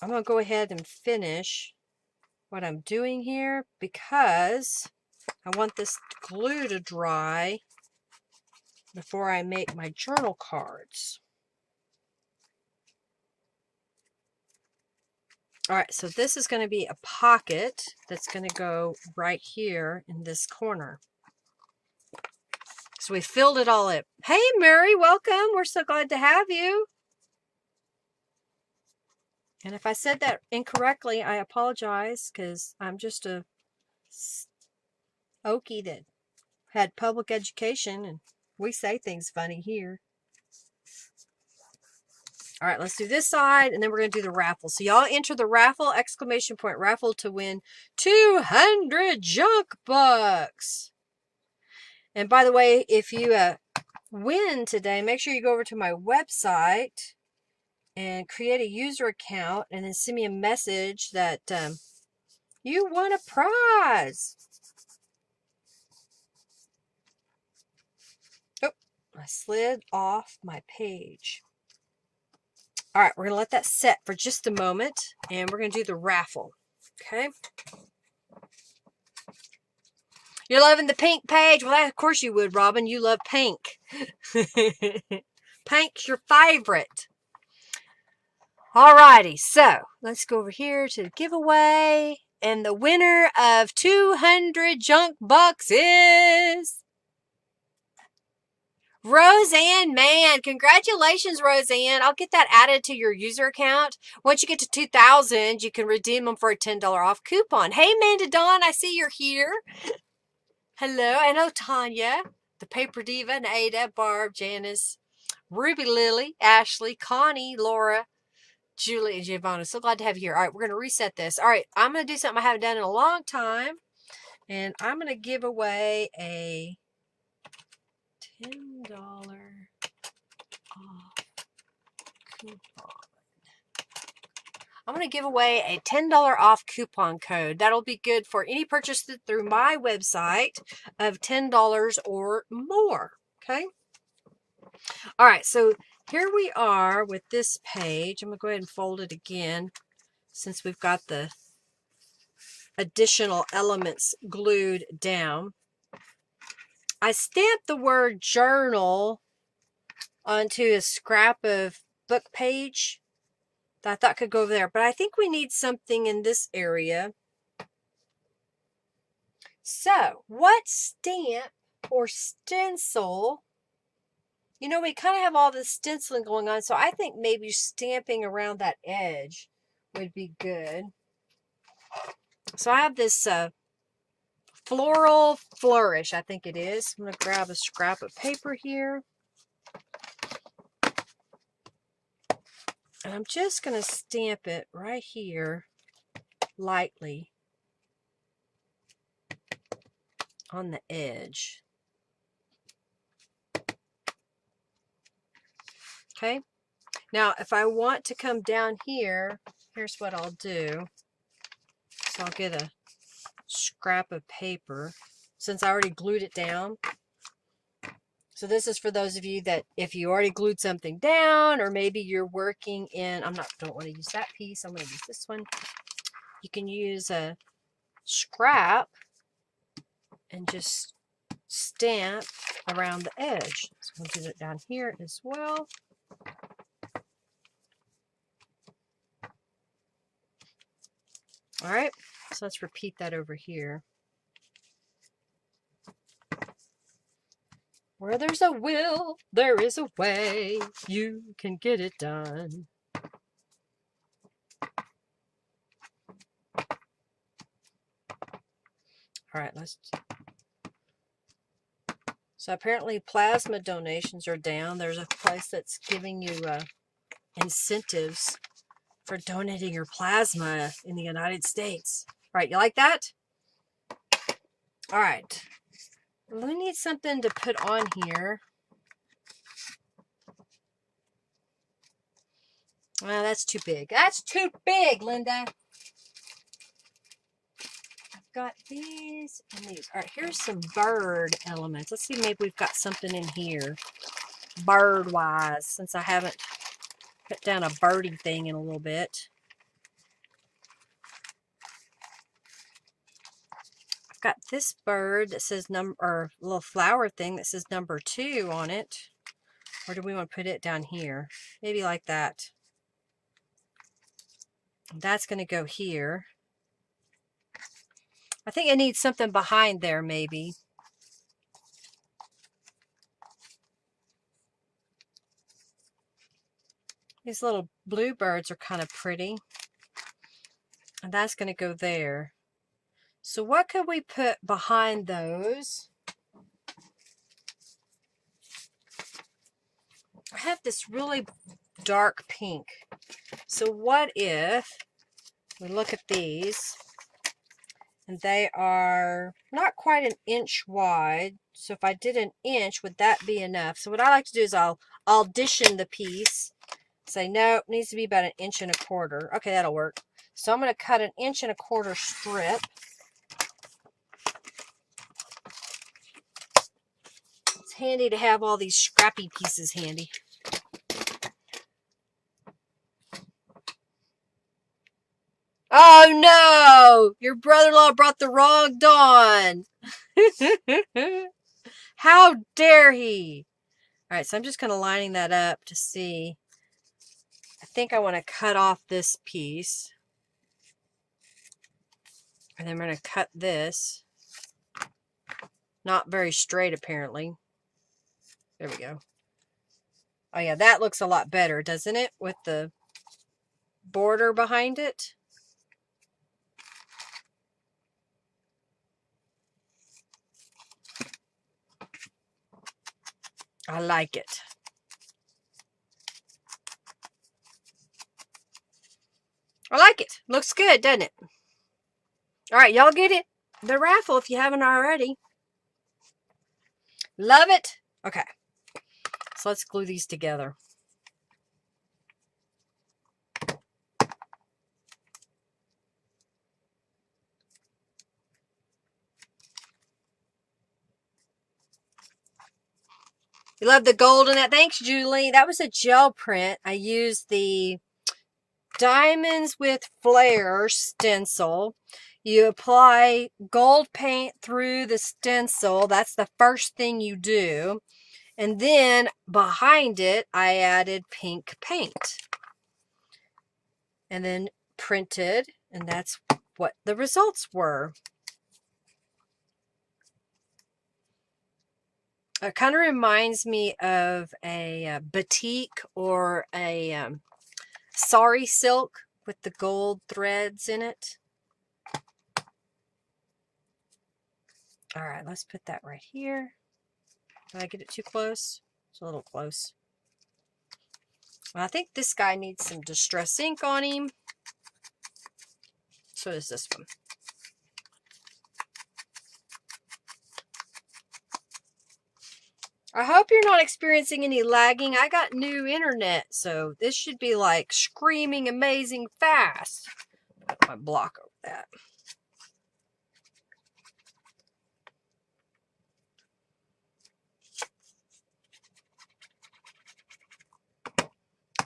I'm going to go ahead and finish what I'm doing here because I want this glue to dry before I make my journal cards. All right, so this is going to be a pocket that's going to go right here in this corner. So we filled it all up. Hey, Mary, welcome. We're so glad to have you. And if I said that incorrectly, I apologize, because I'm just a okie that had public education, and we say things funny here. All right, let's do this side, and then we're going to do the raffle. So y'all enter the raffle, exclamation point raffle, to win 200 junk bucks. And by the way, if you win today, make sure you go over to my website and create a user account, and then send me a message that you won a prize. Oh, I slid off my page. All right, we're going to let that set for just a moment, and we're going to do the raffle. Okay. You're loving the pink page? Well, of course you would, Robin. You love pink. Pink's your favorite. Alrighty, so let's go over here to the giveaway. And the winner of 200 junk bucks is Roseanne Mann. Congratulations, Roseanne. I'll get that added to your user account. Once you get to 2,000, you can redeem them for a $10 off coupon. Hey, Amanda Dawn, I see you're here. Hello. I know Tanya, the Paper Diva, and Ada, Barb, Janice, Ruby Lily, Ashley, Connie, Laura, Julie, and Giovanna. So glad to have you here. All right, we're going to reset this. All right, I'm going to do something I haven't done in a long time. And I'm going to give away a $10 off coupon. I'm going to give away a $10 off coupon code. That'll be good for any purchase through my website of $10 or more. Okay. All right. So here we are with this page. I'm going to go ahead and fold it again since we've got the additional elements glued down. I stamped the word journal onto a scrap of book page that I thought could go over there, but I think we need something in this area. So, what stamp or stencil? You know, we kind of have all this stenciling going on, so I think maybe stamping around that edge would be good. So I have this Floral Flourish, I think it is. I'm going to grab a scrap of paper here. And I'm just going to stamp it right here lightly on the edge. Okay. Now, if I want to come down here, here's what I'll do. So I'll get a scrap of paper since I already glued it down. So this is for those of you that if you already glued something down, or maybe you're working in, don't want to use that piece. I'm going to use this one. You can use a scrap and just stamp around the edge. So we'll do it down here as well. All right, so let's repeat that over here. Where there's a will, there is a way. You can get it done. All right, so apparently plasma donations are down. There's a place that's giving you incentives for donating your plasma in the United States. All right, you like that? All right. We need something to put on here. Well, that's too big. That's too big, Linda. I've got these and these. All right, here's some bird elements. Let's see, maybe we've got something in here bird-wise, since I haven't put down a birdie thing in a little bit. Got this bird that says number, or little flower thing that says number 2 on it. Or do we want to put it down here? Maybe like that. That's going to go here. I think it needs something behind there, maybe. These little bluebirds are kind of pretty. And that's going to go there. So what could we put behind those? I have this really dark pink. So what if we look at these, and they are not quite an inch wide. So if I did an inch, would that be enough? So what I like to do is I'll audition the piece. Say, no, it needs to be about 1.25 inches. Okay, that'll work. So I'm going to cut 1.25 inch strip. It's handy to have all these scrappy pieces handy. Oh no! Your brother-in-law brought the wrong Dawn. How dare he? Alright, so I'm just kind of lining that up to see. I think I want to cut off this piece. And then I'm going to cut this. Not very straight, apparently. There we go. Oh yeah, that looks a lot better, doesn't it? With the border behind it. I like it. I like it. Looks good, doesn't it? Alright, y'all get it? The raffle if you haven't already. Love it. Okay. So let's glue these together. You love the gold in that? Thanks, Julie. That was a gel print. I used the Diamonds with Flair stencil. You apply gold paint through the stencil. That's the first thing you do. And then behind it, I added pink paint. And then printed. And that's what the results were. It kind of reminds me of a batik or a sari silk with the gold threads in it. All right, let's put that right here. Did I get it too close? It's a little close. Well, I think this guy needs some Distress ink on him. So does this one. I hope you're not experiencing any lagging. I got new internet, so this should be like screaming amazing fast. Put my block over that.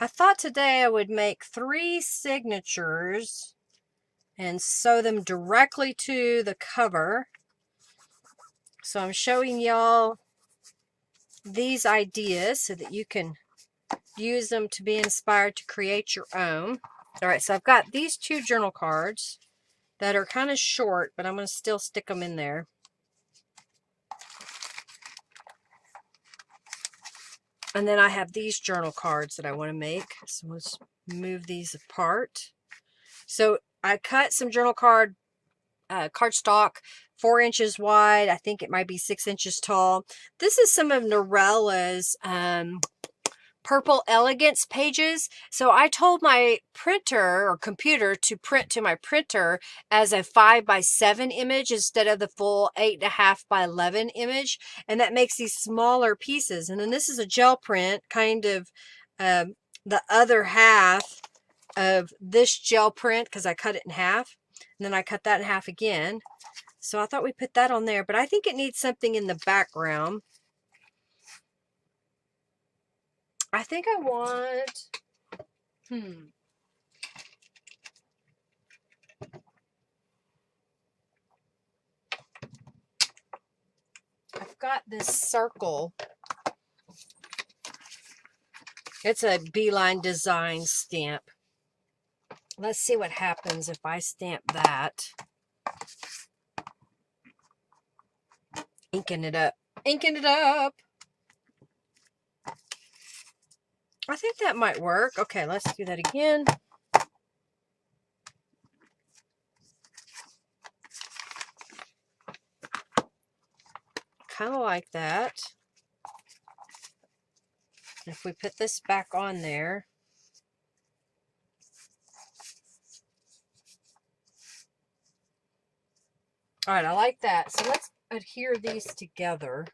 I thought today I would make 3 signatures and sew them directly to the cover. So I'm showing y'all these ideas so that you can use them to be inspired to create your own. All right, so I've got these 2 journal cards that are kind of short, but I'm going to still stick them in there. And then I have these journal cards that I want to make. So let's move these apart. So I cut some journal cardstock 4 inches wide. I think it might be 6 inches tall. This is some of Norella's Purple Elegance pages. So I told my printer or computer to print to my printer as a 5x7 image instead of the full 8.5x11 image. And that makes these smaller pieces. And then this is a gel print, kind of the other half of this gel print because I cut it in half. And then I cut that in half again. So I thought we put that on there, but I think it needs something in the background. I think I want, I've got this circle. It's a Beeline Design stamp. Let's see what happens if I stamp that. Inking it up. Inking it up. I think that might work. Okay, let's do that again. Kind of like that. If we put this back on there. All right, I like that. So let's adhere these together.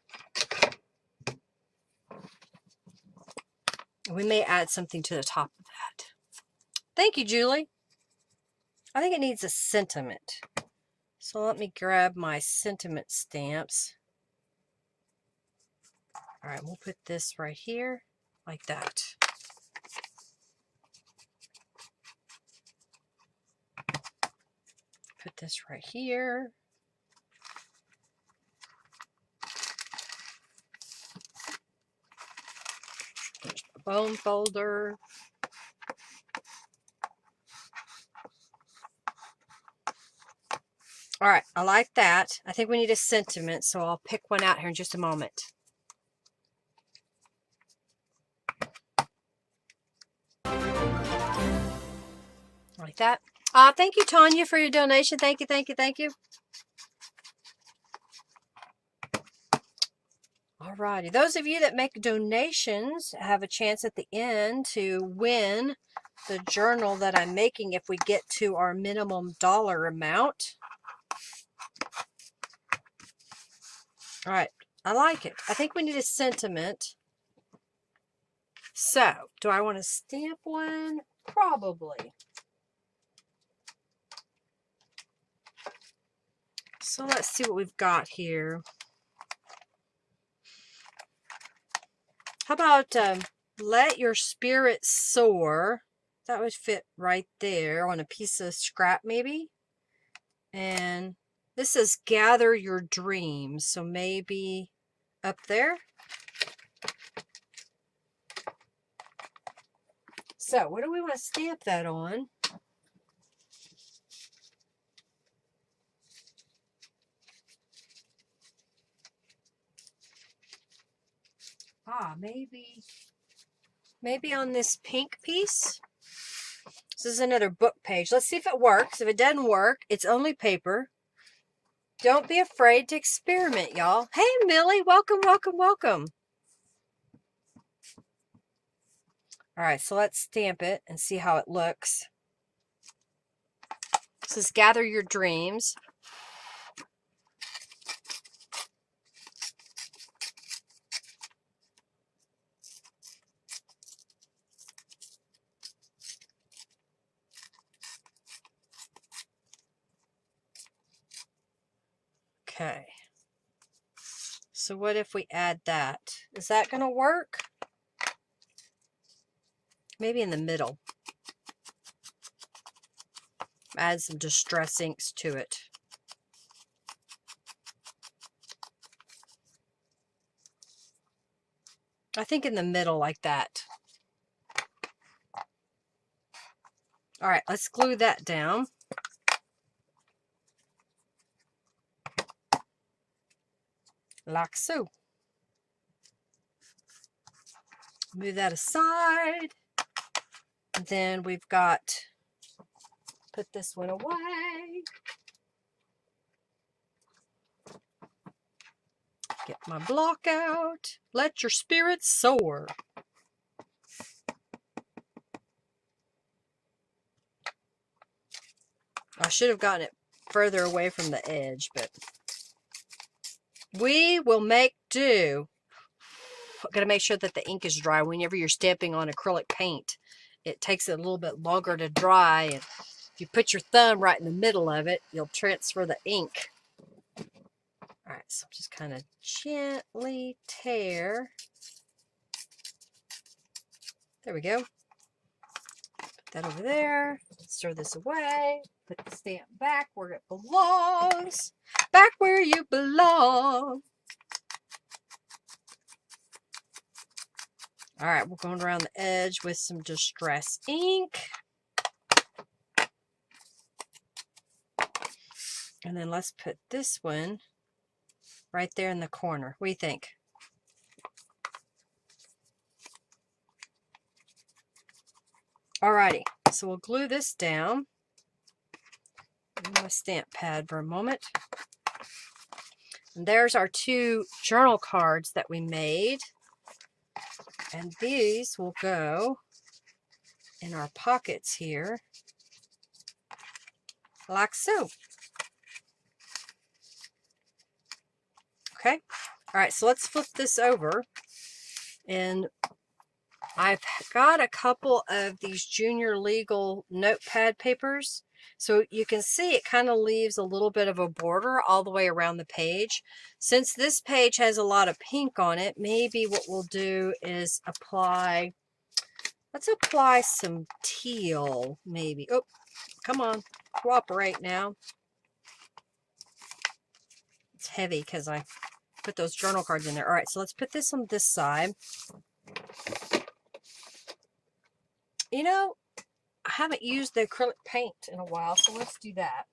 We may add something to the top of that. Thank you, Julie. I think it needs a sentiment. So let me grab my sentiment stamps. All right, we'll put this right here like that. Put this right here. There's my bone folder. All right, I like that. I think we need a sentiment, so I'll pick one out here in just a moment. Like that. Thank you, Tanya, for your donation. Thank you, thank you, thank you. All righty. Those of you that make donations have a chance at the end to win the journal that I'm making if we get to our minimum dollar amount. All right. I like it. I think we need a sentiment. So, do I want to stamp one? Probably. So let's see what we've got here. How about let your spirit soar? That would fit right there on a piece of scrap maybe. And this says gather your dreams. So maybe up there. So what do we want to stamp that on? Maybe on this pink piece. This is another book page. Let's see if it works. If it doesn't work, it's only paper. Don't be afraid to experiment, y'all. Hey, Millie, welcome, welcome, welcome. All right, so let's stamp it and see how it looks. This is Gather Your Dreams. Okay. So what if we add that? Is that going to work? Maybe in the middle. Add some distress inks to it. I think in the middle like that. All right, let's glue that down. Like so. Move that aside. And then we've got, put this one away. Get my block out. Let your spirit soar. I should have gotten it further away from the edge, but we will make do. Got to make sure that the ink is dry. Whenever you're stamping on acrylic paint, it takes it a little bit longer to dry. And if you put your thumb right in the middle of it, you'll transfer the ink. All right, so just kind of gently tear. There we go. Put that over there. Throw this away. Put the stamp back where it belongs. Back where you belong. All right, we're going around the edge with some distress ink. And then let's put this one right there in the corner. What do you think? Alrighty, so we'll glue this down. My stamp pad for a moment. And there's our 2 journal cards that we made. And these will go in our pockets here, like so. Okay, all right, so let's flip this over. And I've got a couple of these junior legal notepad papers. So you can see it kind of leaves a little bit of a border all the way around the page. Since this page has a lot of pink on it, maybe what we'll do is apply, let's apply some teal maybe. Oh, come on, cooperate now. It's heavy because I put those journal cards in there. All right, so let's put this on this side. You know, I haven't used the acrylic paint in a while, so let's do that.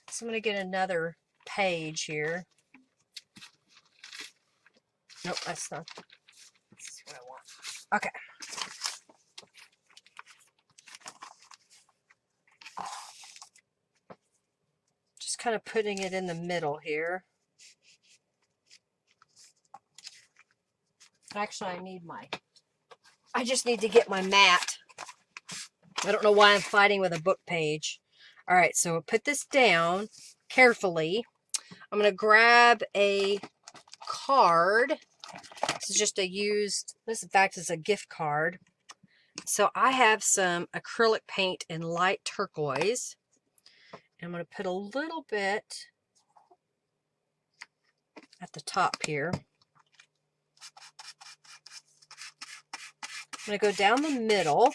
So I'm going to get another page here. Nope, that's not. That's what I want. Okay. Just kind of putting it in the middle here. Actually, I just need to get my mat. I don't know why I'm fighting with a book page. All right, so put this down carefully. I'm going to grab a card. This is just a used, this in fact is a gift card. So I have some acrylic paint in light turquoise. And I'm going to put a little bit at the top here. I'm going to go down the middle.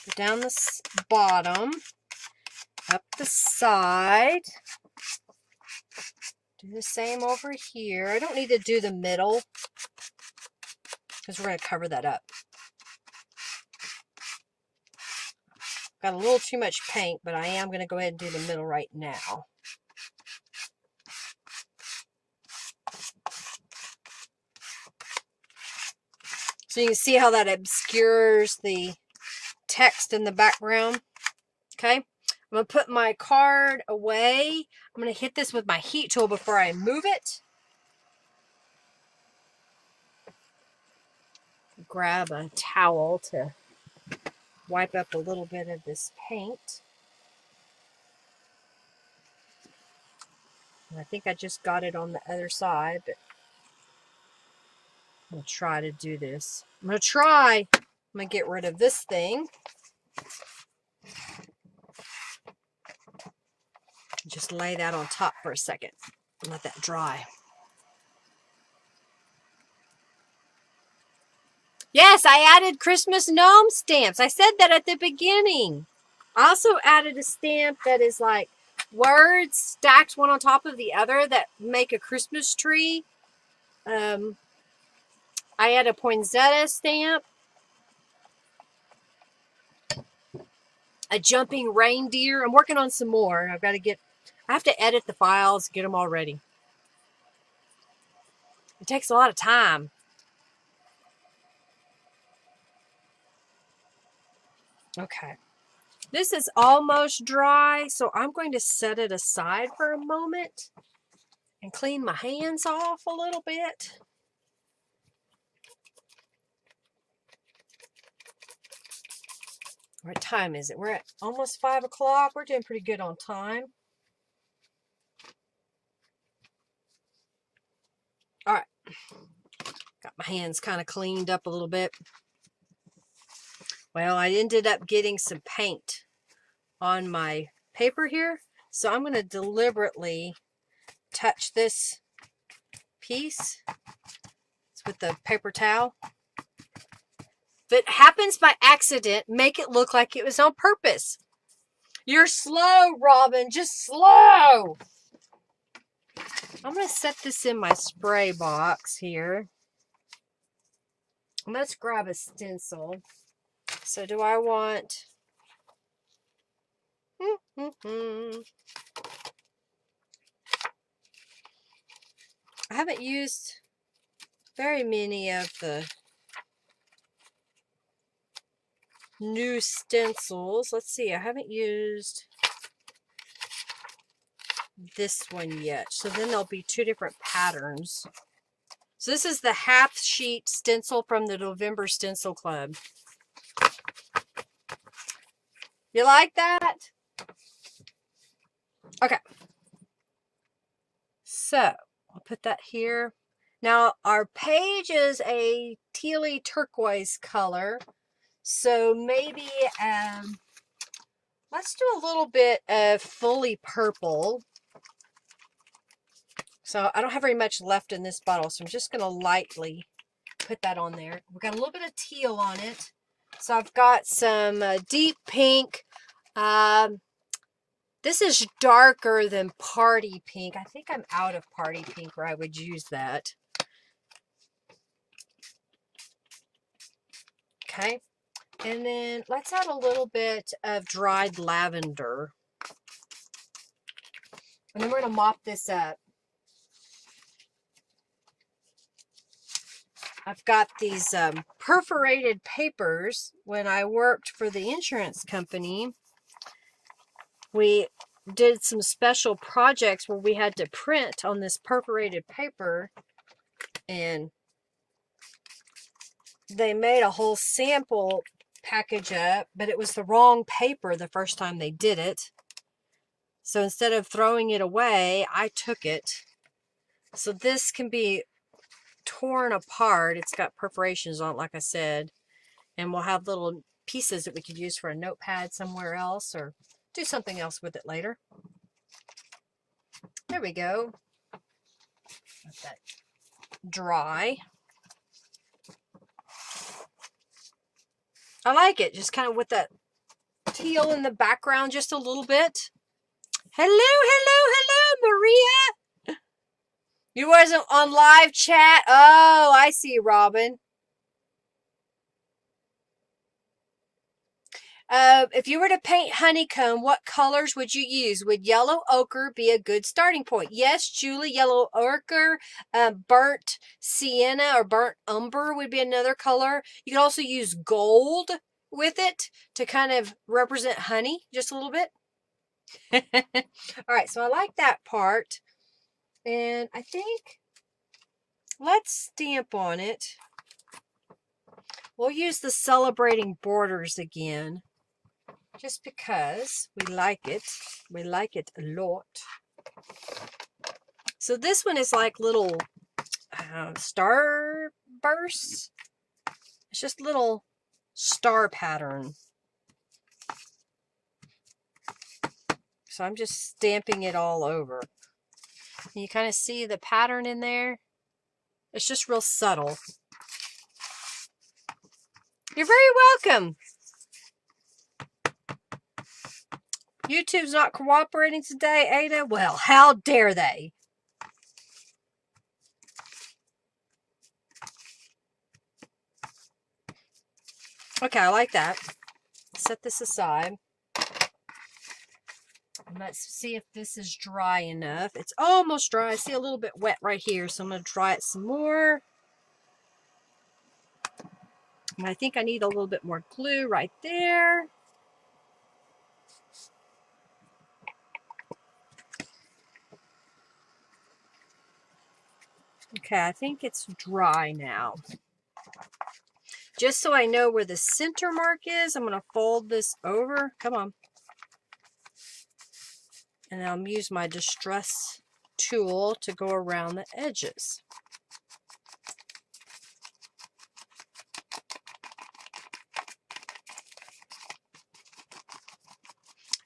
Go down the bottom. Up the side. Do the same over here. I don't need to do the middle because we're going to cover that up. Got a little too much paint, but I am going to go ahead and do the middle right now. So you can see how that obscures the text in the background. Okay, I'm going to put my card away. I'm going to hit this with my heat tool before I move it. Grab a towel to wipe up a little bit of this paint. And I think I just got it on the other side, but I'm going to try to do this. I'm going to get rid of this thing. Just lay that on top for a second and let that dry. Yes, I added Christmas gnome stamps. I said that at the beginning. I also added a stamp that is like words stacked one on top of the other that make a Christmas tree. I had a poinsettia stamp. A jumping reindeer. I'm working on some more. I have to edit the files, get them all ready. It takes a lot of time. Okay. This is almost dry, so I'm going to set it aside for a moment and clean my hands off a little bit. What time is it? We're at almost 5 o'clock. We're doing pretty good on time. All right. Got my hands kind of cleaned up a little bit. Well, I ended up getting some paint on my paper here. So I'm going to deliberately touch this piece. It's with the paper towel. If it happens by accident, make it look like it was on purpose. You're slow, Robin. Just slow. I'm going to set this in my spray box here. Let's grab a stencil. So do I want... I haven't used very many of the new stencils. Let's see, I haven't used this one yet. So then there'll be two different patterns. So this is the half sheet stencil from the November Stencil Club. You like that? Okay. So I'll put that here. Now our page is a tealy turquoise color. So maybe let's do a little bit of fully purple. So I don't have very much left in this bottle, so I'm just going to lightly put that on there. We've got a little bit of teal on it. So I've got some deep pink. This is darker than party pink. I think I'm out of party pink where I would use that. Okay. And then let's add a little bit of dried lavender. And then we're going to mop this up. I've got these perforated papers. When I worked for the insurance company, we did some special projects where we had to print on this perforated paper, and they made a whole sample package up, but it was the wrong paper the first time they did it. So instead of throwing it away, I took it. So this can be torn apart. It's got perforations on it, like I said, and we'll have little pieces that we could use for a notepad somewhere else or do something else with it later. There we go. Let that dry. I like it, just kind of with that teal in the background just a little bit. Hello, hello, hello, Maria. You wasn't on live chat? Oh, I see, Robin. If you were to paint honeycomb, what colors would you use? Would yellow ochre be a good starting point? Yes, Julie, yellow ochre, burnt sienna or burnt umber would be another color. You can also use gold with it to kind of represent honey just a little bit. All right, so I like that part. And I think let's stamp on it. We'll use the celebrating borders again, just because we like it. We like it a lot. So this one is like little star bursts. It's just little star pattern. So I'm just stamping it all over. You kind of see the pattern in there. It's just real subtle. You're very welcome. YouTube's not cooperating today, Ada. Well, how dare they? Okay, I like that. Set this aside. Let's see if this is dry enough. It's almost dry. I see a little bit wet right here, so I'm going to dry it some more. And I think I need a little bit more glue right there. Okay, I think it's dry now. Just so I know where the center mark is, I'm going to fold this over. Come on. And I'll use my distress tool to go around the edges.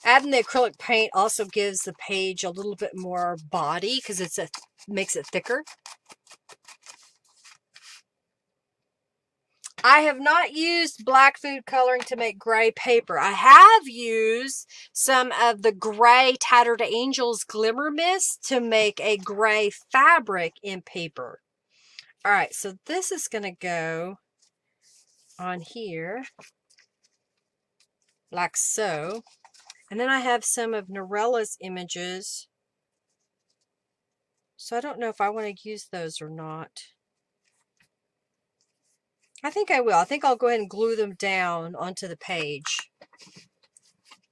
Adding the acrylic paint also gives the page a little bit more body because makes it thicker. I have not used black food coloring to make gray paper. I have used some of the gray Tattered Angels Glimmer Mist to make a gray fabric in paper. All right, so this is going to go on here, like so. And then I have some of Norella's images. So I don't know if I want to use those or not. I think I will. I think I'll go ahead and glue them down onto the page.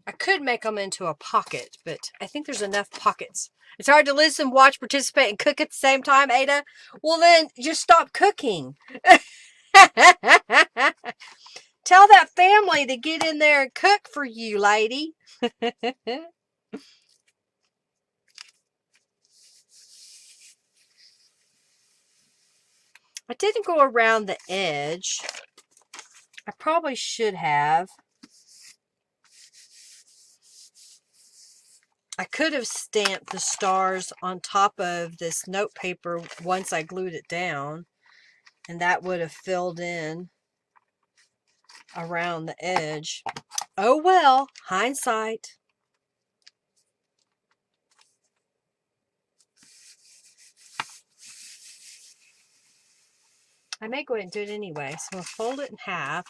I could make them into a pocket, but I think there's enough pockets. It's hard to listen, watch, participate, and cook at the same time, Ada. Well, then just stop cooking. Tell that family to get in there and cook for you, lady. I didn't go around the edge. I probably should have. I could have stamped the stars on top of this note paper once I glued it down, and that would have filled in around the edge. Oh well, hindsight. I may go ahead and do it anyway, so I'm going to fold it in half.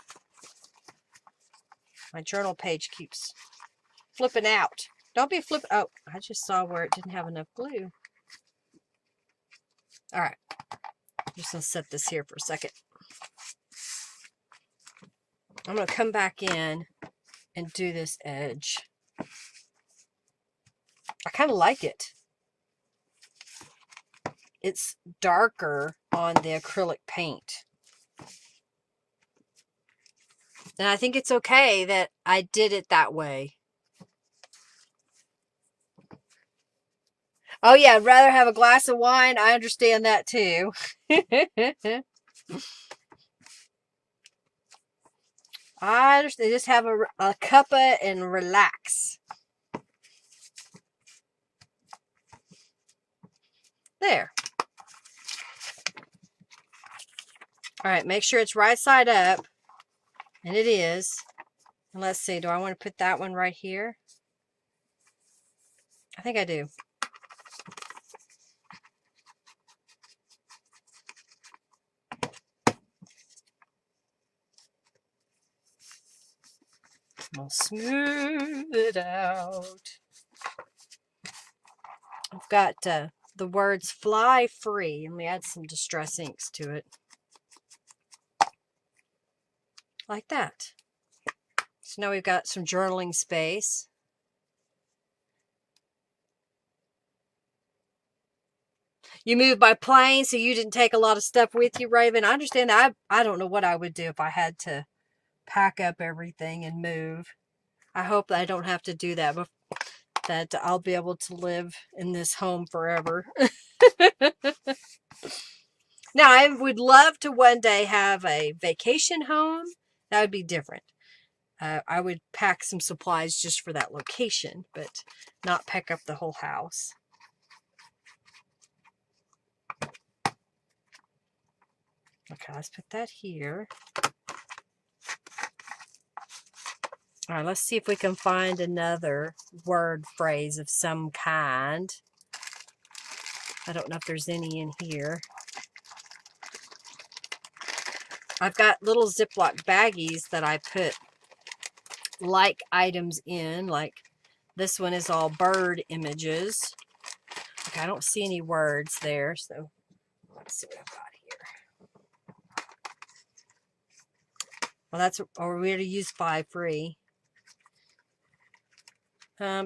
My journal page keeps flipping out. Don't be flipping. Oh, I just saw where it didn't have enough glue. All right. I'm just going to set this here for a second. I'm going to come back in and do this edge. I kind of like it. It's darker on the acrylic paint. And I think it's okay that I did it that way. Oh yeah, I'd rather have a glass of wine. I understand that too. I understand. Just have a cuppa and relax. There. All right, make sure it's right side up. And it is. And let's see, do I want to put that one right here? I think I do. I'll smooth it out. I've got the words fly free. Let me add some distress inks to it. Like that. So now we've got some journaling space. You moved by plane, so you didn't take a lot of stuff with you, Raven. I understand that. I don't know what I would do if I had to pack up everything and move. I hope that I don't have to do that, but that I'll be able to live in this home forever. Now, I would love to one day have a vacation home. That would be different. I would pack some supplies just for that location, but not pack up the whole house. Okay, let's put that here. All right, let's see if we can find another word phrase of some kind. I don't know if there's any in here. I've got little Ziploc baggies that I put like items in, like this one is all bird images. Okay, I don't see any words there, so let's see what I've got here. Well, that's, or we're going to use fly free.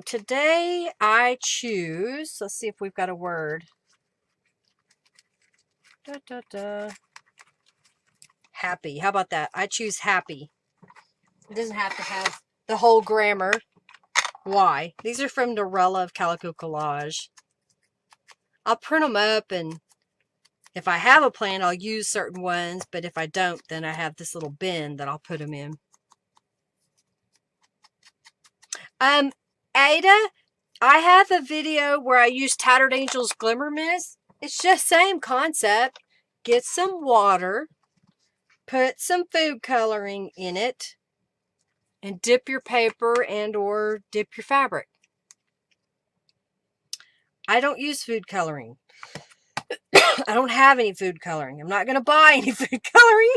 Today I choose, let's see if we've got a word. Happy. How about that? I choose happy. It doesn't have to have the whole grammar. Why? These are from Norella of Calico Collage. I'll print them up, and if I have a plan, I'll use certain ones, but if I don't, then I have this little bin that I'll put them in. Ada, I have a video where I use Tattered Angels Glimmer Mist. It's just same concept. Get some water, put some food coloring in it, and dip your paper and or dip your fabric. I don't use food coloring. I don't have any food coloring. I'm not going to buy any food coloring.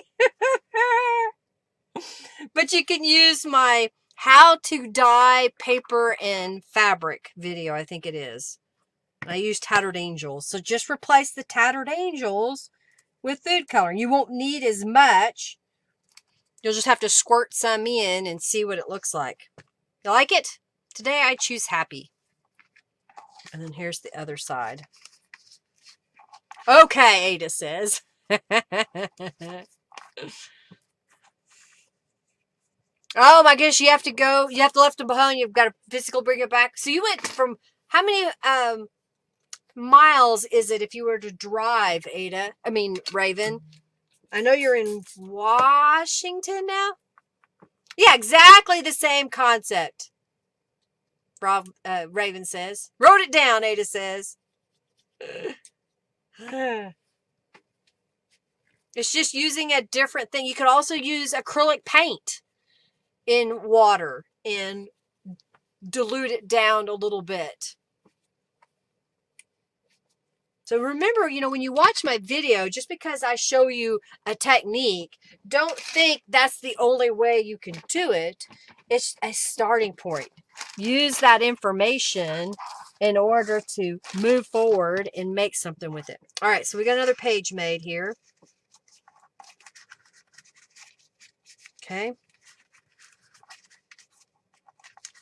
But you can use my how to dye paper and fabric video, I think it is. I use Tattered Angels. So just replace the Tattered Angels with food coloring. You won't need as much. You'll just have to squirt some in and see what it looks like. You like it? Today I choose happy. And then here's the other side. Okay, Ada says. Oh my gosh, you have to go. You have to left them behind. You've got to physically bring it back. So you went from, how many miles is it if you were to drive, Ada? I mean, Raven. I know you're in Washington now. Yeah, exactly the same concept. Raven says. Wrote it down, Ada says. It's just using a different thing. You could also use acrylic paint in water and dilute it down a little bit. So remember, you know, when you watch my video, just because I show you a technique, don't think that's the only way you can do it. It's a starting point. Use that information in order to move forward and make something with it. All right, so we got another page made here. Okay.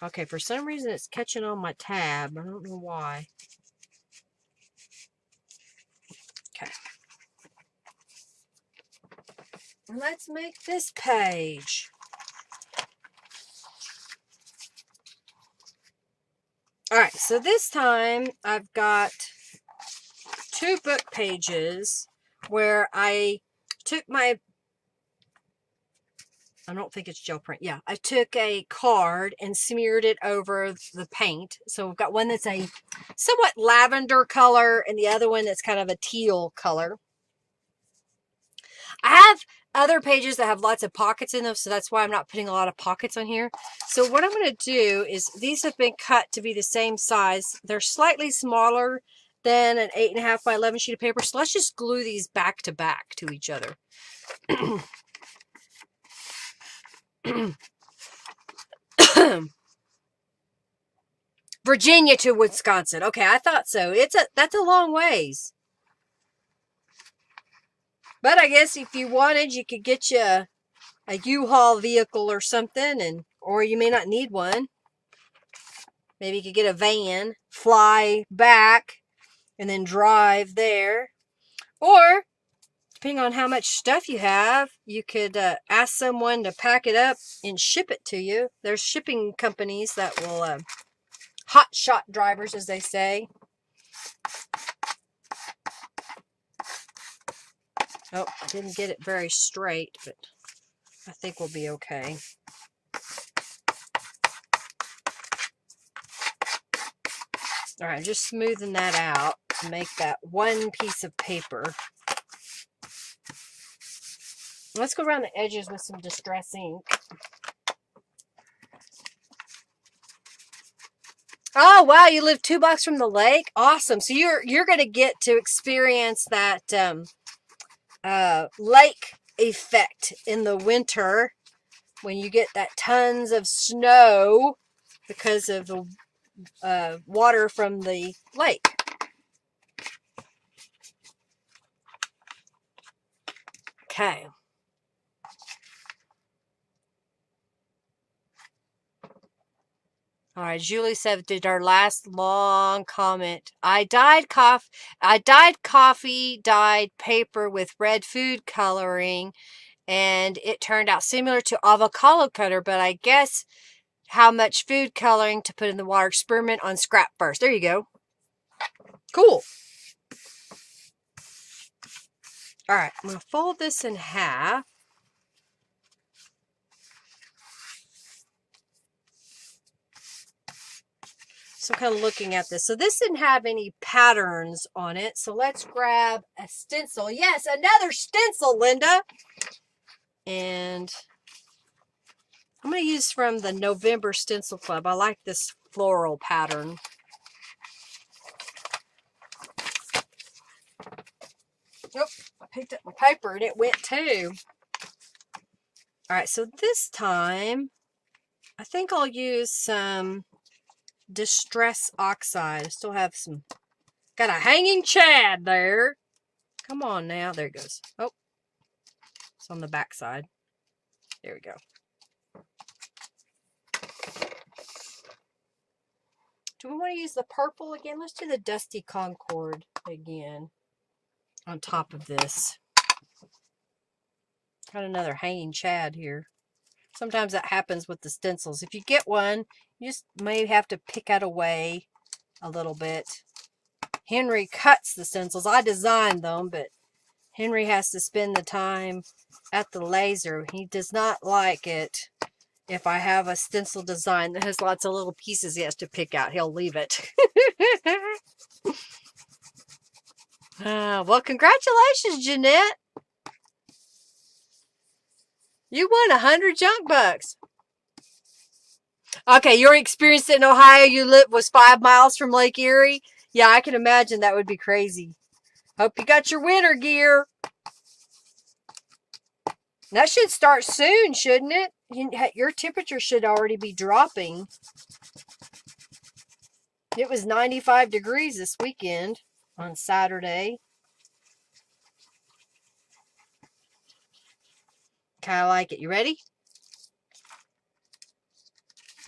Okay, for some reason it's catching on my tab. I don't know why. Okay. Let's make this page. All right, so this time I've got 2 book pages where I took my, I don't think it's gel print. Yeah, I took a card and smeared it over the paint. So we've got one that's a somewhat lavender color and the other one that's kind of a teal color. I have other pages that have lots of pockets in them, so that's why I'm not putting a lot of pockets on here. So what I'm going to do is, these have been cut to be the same size. They're slightly smaller than an 8.5 by 11 sheet of paper. So let's just glue these back to back to each other. Virginia to Wisconsin. Okay, I thought so. That's a long ways. But I guess if you wanted, you could get you a U-Haul vehicle or something, or you may not need one. Maybe you could get a van, fly back, and then drive there. Or, depending on how much stuff you have, you could ask someone to pack it up and ship it to you. There's shipping companies that will, hot shot drivers, as they say. Oh, I didn't get it very straight, but I think we'll be okay. All right, just smoothing that out to make that one piece of paper. Let's go around the edges with some Distress ink. Oh, wow, you live 2 blocks from the lake? Awesome. So you're going to get to experience that lake effect in the winter when you get that tons of snow because of the water from the lake. Okay. All right, Julie said, did our last long comment. I dyed coffee dyed paper with red food coloring, and it turned out similar to avocado cutter, but I guess how much food coloring to put in the water. Experiment on scrap first. There you go. Cool. All right, I'm going to fold this in half. So I'm kind of looking at this. So this didn't have any patterns on it. So let's grab a stencil. Yes, another stencil, Linda. And I'm going to use from the November Stencil Club. I like this floral pattern. Oh, I picked up my paper and it went too. All right, so this time, I think I'll use some Distress Oxide. I still have some, got a hanging Chad there. Come on now, there it goes. Oh, it's on the back side. There we go. Do we want to use the purple again? Let's do the Dusty Concord again on top of this. Got another hanging Chad here. Sometimes that happens with the stencils. If you get one, you just may have to pick it away a little bit. Henry cuts the stencils. I designed them, but Henry has to spend the time at the laser. He does not like it if I have a stencil design that has lots of little pieces he has to pick out. He'll leave it. Well, congratulations, Jeanette. You won 100 junk bucks. Okay, your experience in Ohio, you lived was 5 miles from Lake Erie. Yeah, I can imagine that would be crazy. Hope you got your winter gear. That should start soon, shouldn't it? Your temperature should already be dropping. It was 95 degrees this weekend on Saturday. Kind of like it. You ready?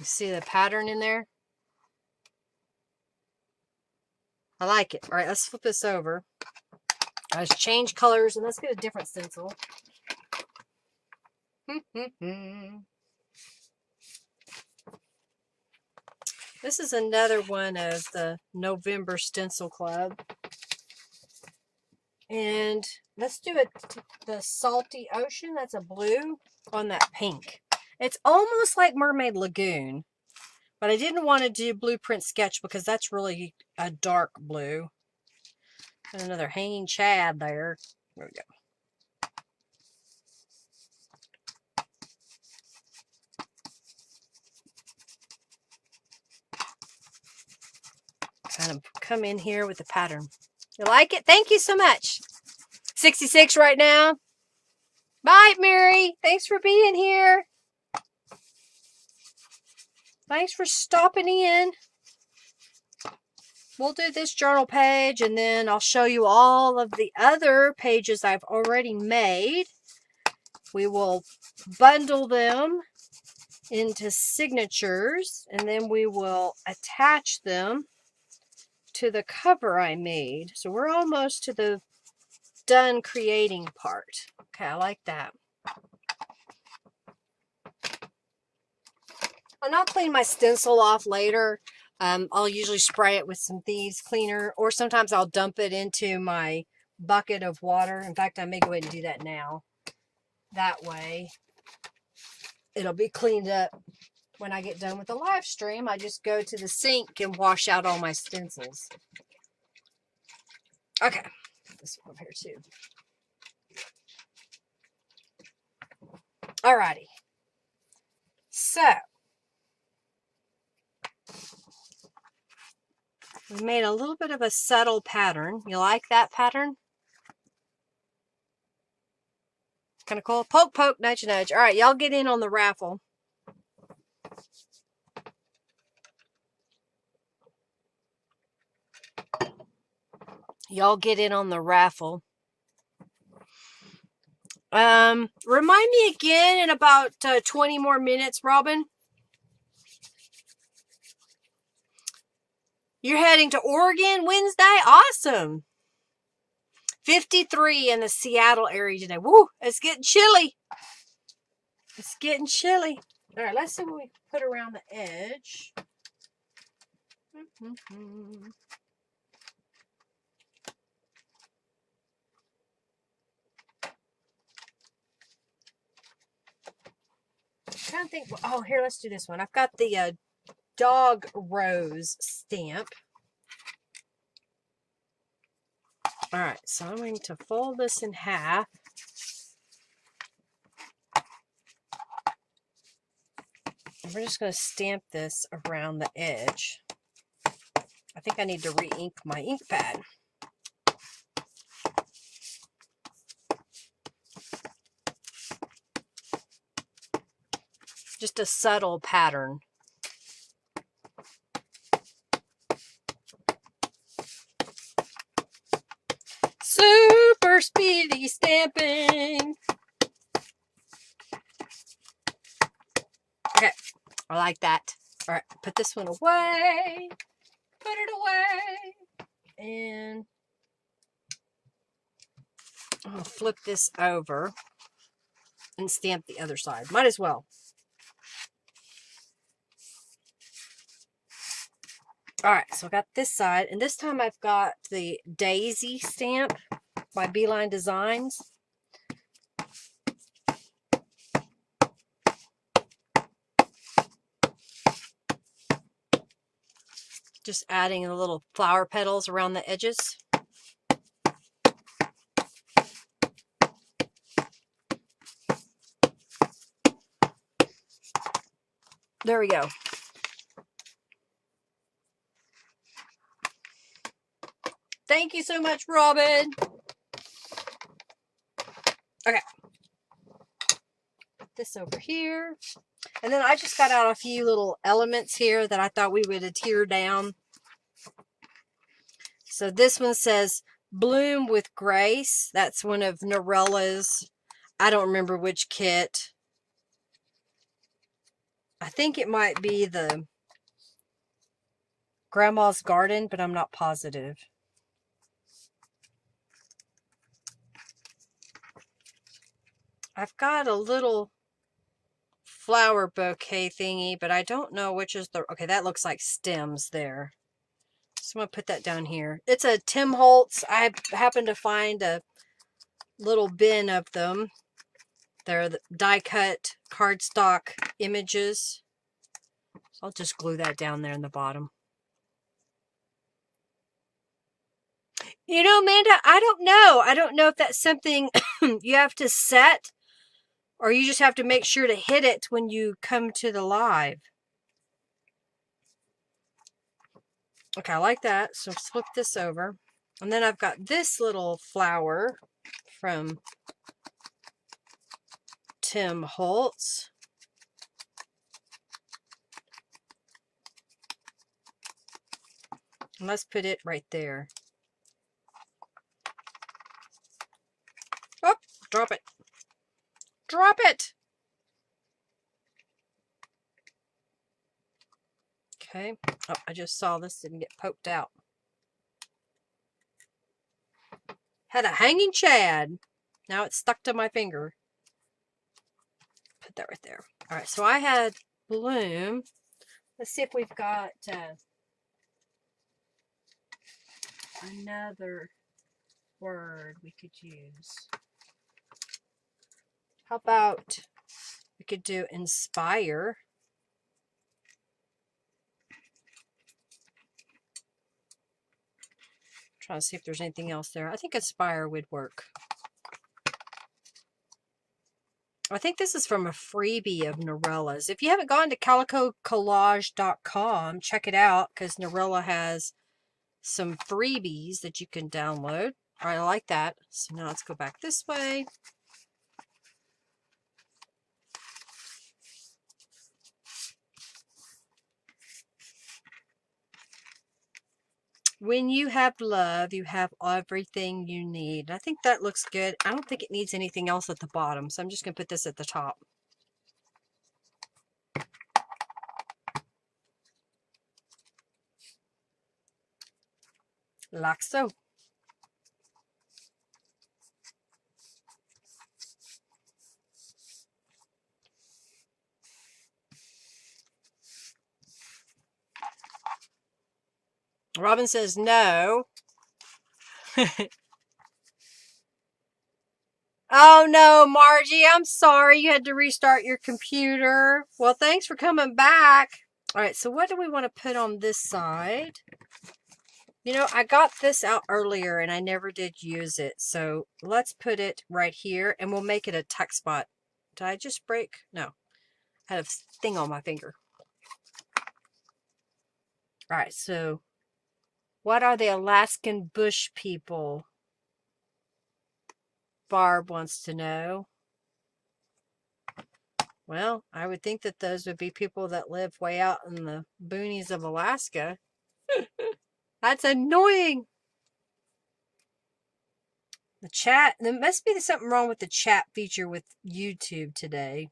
You see the pattern in there? I like it. All right, let's flip this over. Let's change colors and let's get a different stencil. This is another one of the November Stencil Club. And let's do the Salty Ocean. That's a blue on that pink. It's almost like Mermaid Lagoon. But I didn't want to do Blueprint Sketch because that's really a dark blue. And another hanging Chad there. There we go. Kind of come in here with the pattern. You like it? Thank you so much. 66 right now. Bye, Mary. Thanks for being here. Thanks for stopping in. We'll do this journal page and then I'll show you all of the other pages I've already made. We will bundle them into signatures and then we will attach them to the cover I made. So we're almost to the done creating part. Okay, I like that. And I'll clean my stencil off later. I'll usually spray it with some thieves cleaner, or sometimes I'll dump it into my bucket of water. In fact, I may go ahead and do that now. That way, it'll be cleaned up. When I get done with the live stream, I just go to the sink and wash out all my stencils. Okay, this one over here too. Alrighty. So, we made a little bit of a subtle pattern. You like that pattern? Kind of cool. Poke, poke, nudge, nudge. All right, y'all get in on the raffle. Y'all get in on the raffle. Remind me again in about 20 more minutes, Robin. You're heading to Oregon Wednesday? Awesome. 53 in the Seattle area today. Woo, it's getting chilly. It's getting chilly. All right, let's see what we put around the edge. I'm trying to think. Oh, here, let's do this one. I've got the dog rose stamp. All right, so I'm going to fold this in half. And we're just going to stamp this around the edge. I think I need to re-ink my ink pad. Just a subtle pattern. Super speedy stamping. Okay, I like that. All right, put this one away. Put it away. And I'll flip this over and stamp the other side. Might as well. All right, so I got this side, and this time I've got the Daisy stamp by Beeline Designs. Just adding the little flower petals around the edges. There we go. Thank you so much, Robin. Okay. Put this over here. And then I just got out a few little elements here that I thought we would adhere down. So this one says, Bloom with Grace. That's one of Norella's, I don't remember which kit. I think it might be the Grandma's Garden, but I'm not positive. I've got a little flower bouquet thingy, but I don't know which is the... Okay, that looks like stems there. So I'm going to put that down here. It's a Tim Holtz. I happened to find a little bin of them. They're the die-cut cardstock images. So I'll just glue that down there in the bottom. You know, Amanda, I don't know. I don't know if that's something you have to set, or you just have to make sure to hit it when you come to the live. Okay, I like that. So flip this over. And then I've got this little flower from Tim Holtz. And let's put it right there. Oh, drop it. Drop it. Okay. Oh, I just saw this didn't get poked out. Had a hanging shad. Now it's stuck to my finger. Put that right there. All right, so I had Bloom. Let's see if we've got another word we could use. How about we could do inspire? Trying to see if there's anything else there. I think inspire would work. I think this is from a freebie of Norella's. If you haven't gone to calicocollage.com, check it out, because Norella has some freebies that you can download. All right, I like that. So now let's go back this way. When you have love, you have everything you need. I think that looks good. I don't think it needs anything else at the bottom, so I'm just going to put this at the top. Like so. Robin says no. Oh no, Margie, I'm sorry you had to restart your computer. Well, thanks for coming back. All right, so what do we want to put on this side? You know, I got this out earlier and I never did use it. So let's put it right here and we'll make it a tuck spot. Did I just break? No, I had a thing on my finger. All right, so what are the Alaskan bush people? Barb wants to know. Well, I would think that those would be people that live way out in the boonies of Alaska. That's annoying. The chat, there must be something wrong with the chat feature with YouTube today.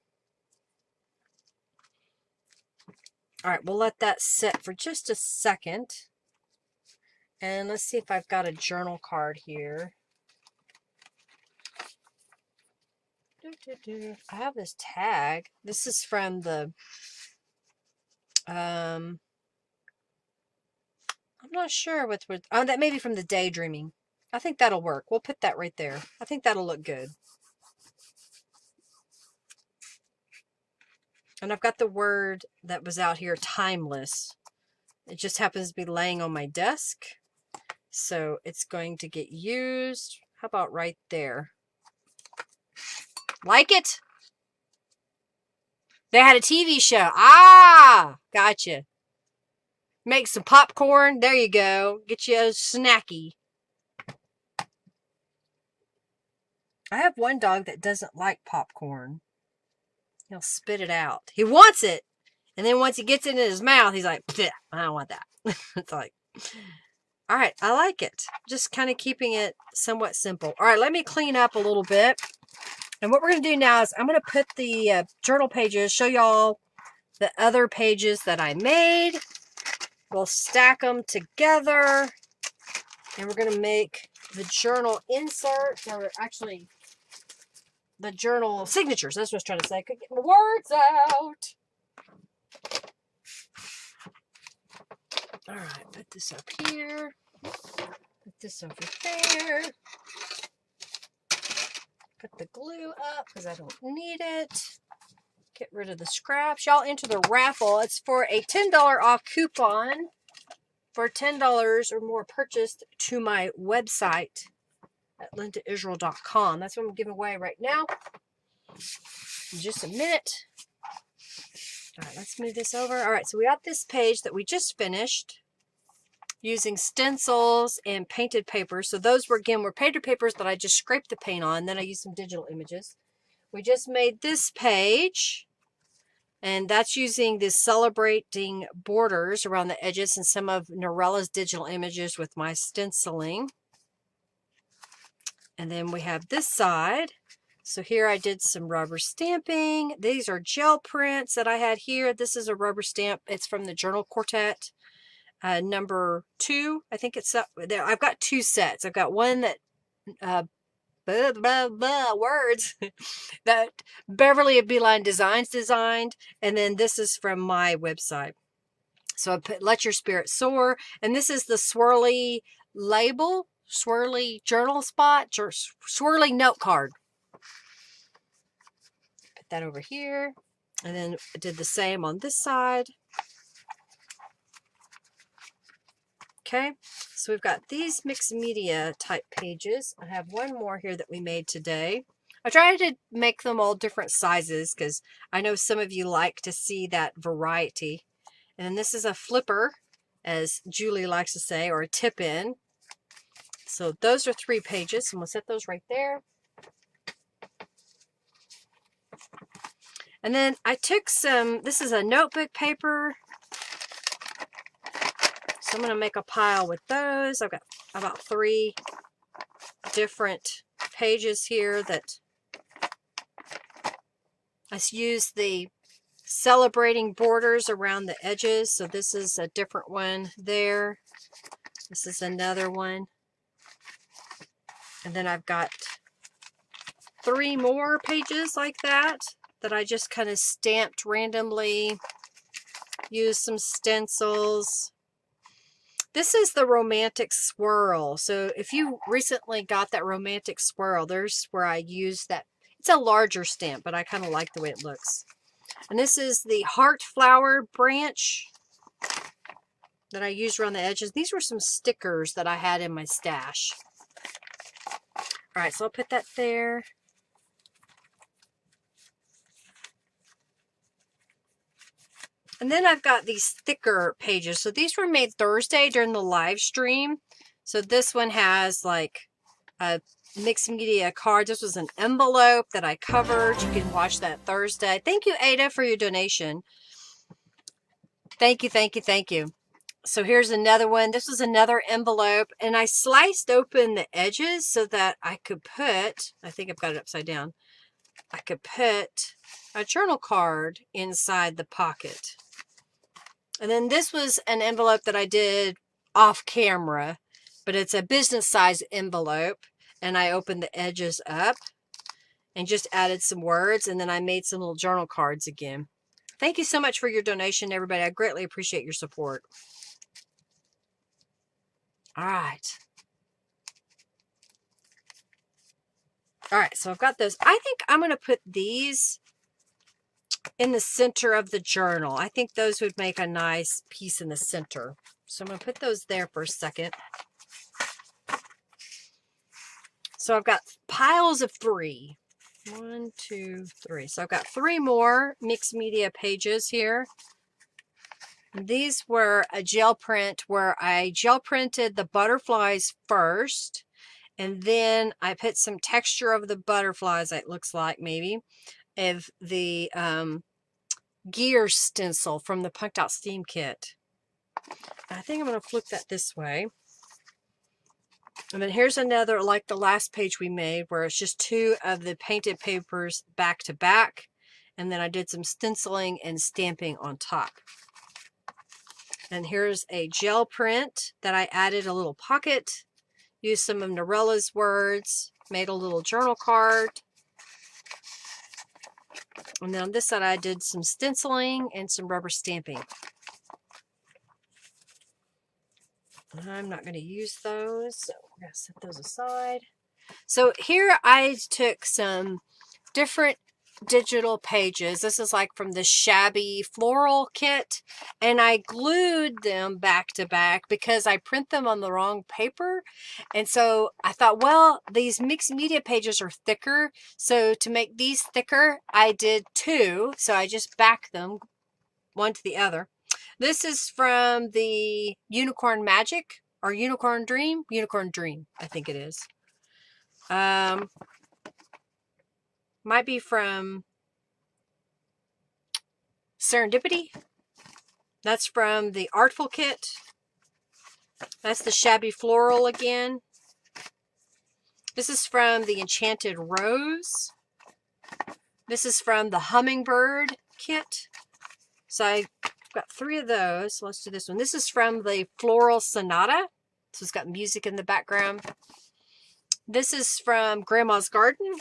All right, we'll let that sit for just a second. And let's see if I've got a journal card here. I have this tag. This is from the, I'm not sure what's, oh, that may be from the daydreaming. I think that'll work. We'll put that right there. I think that'll look good. And I've got the word that was out here, timeless. It just happens to be laying on my desk. So it's going to get used. How about right there? Like it? They had a TV show. Ah, gotcha. Make some popcorn. There you go. Get you a snacky. I have one dog that doesn't like popcorn. He'll spit it out. He wants it. And then once he gets it in his mouth, he's like, I don't want that. It's like, all right, I like it. Just kind of keeping it somewhat simple. All right, let me clean up a little bit. And what we're going to do now is I'm going to put the journal pages, show y'all the other pages that I made. We'll stack them together. And we're going to make the journal inserts, or actually the journal signatures. That's what I was trying to say. I could get my words out. All right, put this up here. Put this over there. Put the glue up because I don't need it. Get rid of the scraps. Y'all enter the raffle. It's for a $10 off coupon for $10 or more purchased to my website at lindaisrael.com. That's what I'm giving away right now. In just a minute. All right, let's move this over. All right, so we got this page that we just finished using stencils and painted paper. So those were, again, were painted papers that I just scraped the paint on. Then I used some digital images. We just made this page, and that's using the celebrating borders around the edges and some of Norella's digital images with my stenciling. And then we have this side. So here I did some rubber stamping. These are gel prints that I had here. This is a rubber stamp. It's from the Journal Quartet. Number 2, I think it's up there. I've got 2 sets. I've got one that words that Beverly of Beeline Designs designed, and then this is from my website. So I put Let Your Spirit Soar, and this is the swirly label, swirly journal spot, swirly note card. Put that over here, and then I did the same on this side. Okay, so we've got these mixed media type pages. I have one more here that we made today. I tried to make them all different sizes because I know some of you like to see that variety. And then this is a flipper, as Julie likes to say, or a tip-in. So those are 3 pages. I'm going to set those right there. And then I took some, this is a notebook paper. So I'm going to make a pile with those. I've got about 3 different pages here that I used the celebrating borders around the edges. So this is a different one there. This is another one. And then I've got 3 more pages like that I just kind of stamped randomly. Used some stencils. This is the romantic swirl. So if you recently got that romantic swirl, there's where I used that. It's a larger stamp, but I kind of like the way it looks. And this is the heart flower branch that I used around the edges. These were some stickers that I had in my stash. All right, so I'll put that there. And then I've got these thicker pages. So these were made Thursday during the live stream. So this one has like a mixed media card. This was an envelope that I covered. You can watch that Thursday. Thank you, Ada, for your donation. Thank you, thank you, thank you. So here's another one. This was another envelope, and I sliced open the edges so that I could put, I think I've got it upside down, I could put a journal card inside the pocket. And then this was an envelope that I did off camera, but it's a business size envelope, and I opened the edges up and just added some words, and then I made some little journal cards again. Thank you so much for your donation, everybody. I greatly appreciate your support. All right. All right, so I've got those. I think I'm going to put these in the center of the journal. I think those would make a nice piece in the center. So I'm going to put those there for a second. So I've got piles of 3. 1, 2, 3. So I've got 3 more mixed media pages here. These were a gel print where I gel printed the butterflies first, and then I put some texture of the butterflies, it looks like maybe, of the gear stencil from the Punked Out Steam Kit. I think I'm going to flip that this way. And then here's another, like the last page we made, where it's just 2 of the painted papers back to back. And then I did some stenciling and stamping on top. And here's a gel print that I added a little pocket, used some of Norella's words, made a little journal card. And then on this side, I did some stenciling and some rubber stamping. I'm not going to use those, so we're going to set those aside. So here I took some different digital pages. This is like from the shabby floral kit, and I glued them back to back because I print them on the wrong paper. And so I thought, well, these mixed media pages are thicker, so to make these thicker I did 2, so I just backed them one to the other. This is from the Unicorn Magic or Unicorn Dream, I think it is. Might be from Serendipity. That's from the Artful Kit. That's the Shabby Floral again. This is from the Enchanted Rose. This is from the Hummingbird Kit. So I got 3 of those. Let's do this one. This is from the Floral Sonata. So it's got music in the background. This is from Grandma's Garden.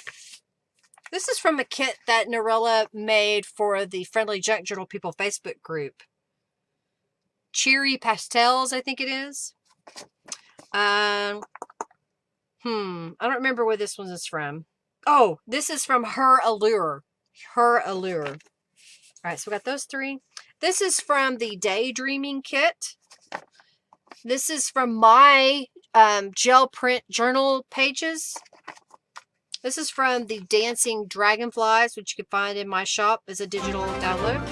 This is from a kit that Norella made for the Friendly Junk Journal People Facebook group. Cheery Pastels, I think it is. I don't remember where this one is from. Oh, this is from Her Allure. Her Allure. All right, so we got those 3. This is from the Daydreaming kit. This is from my gel print journal pages. This is from the Dancing Dragonflies, which you can find in my shop as a digital download.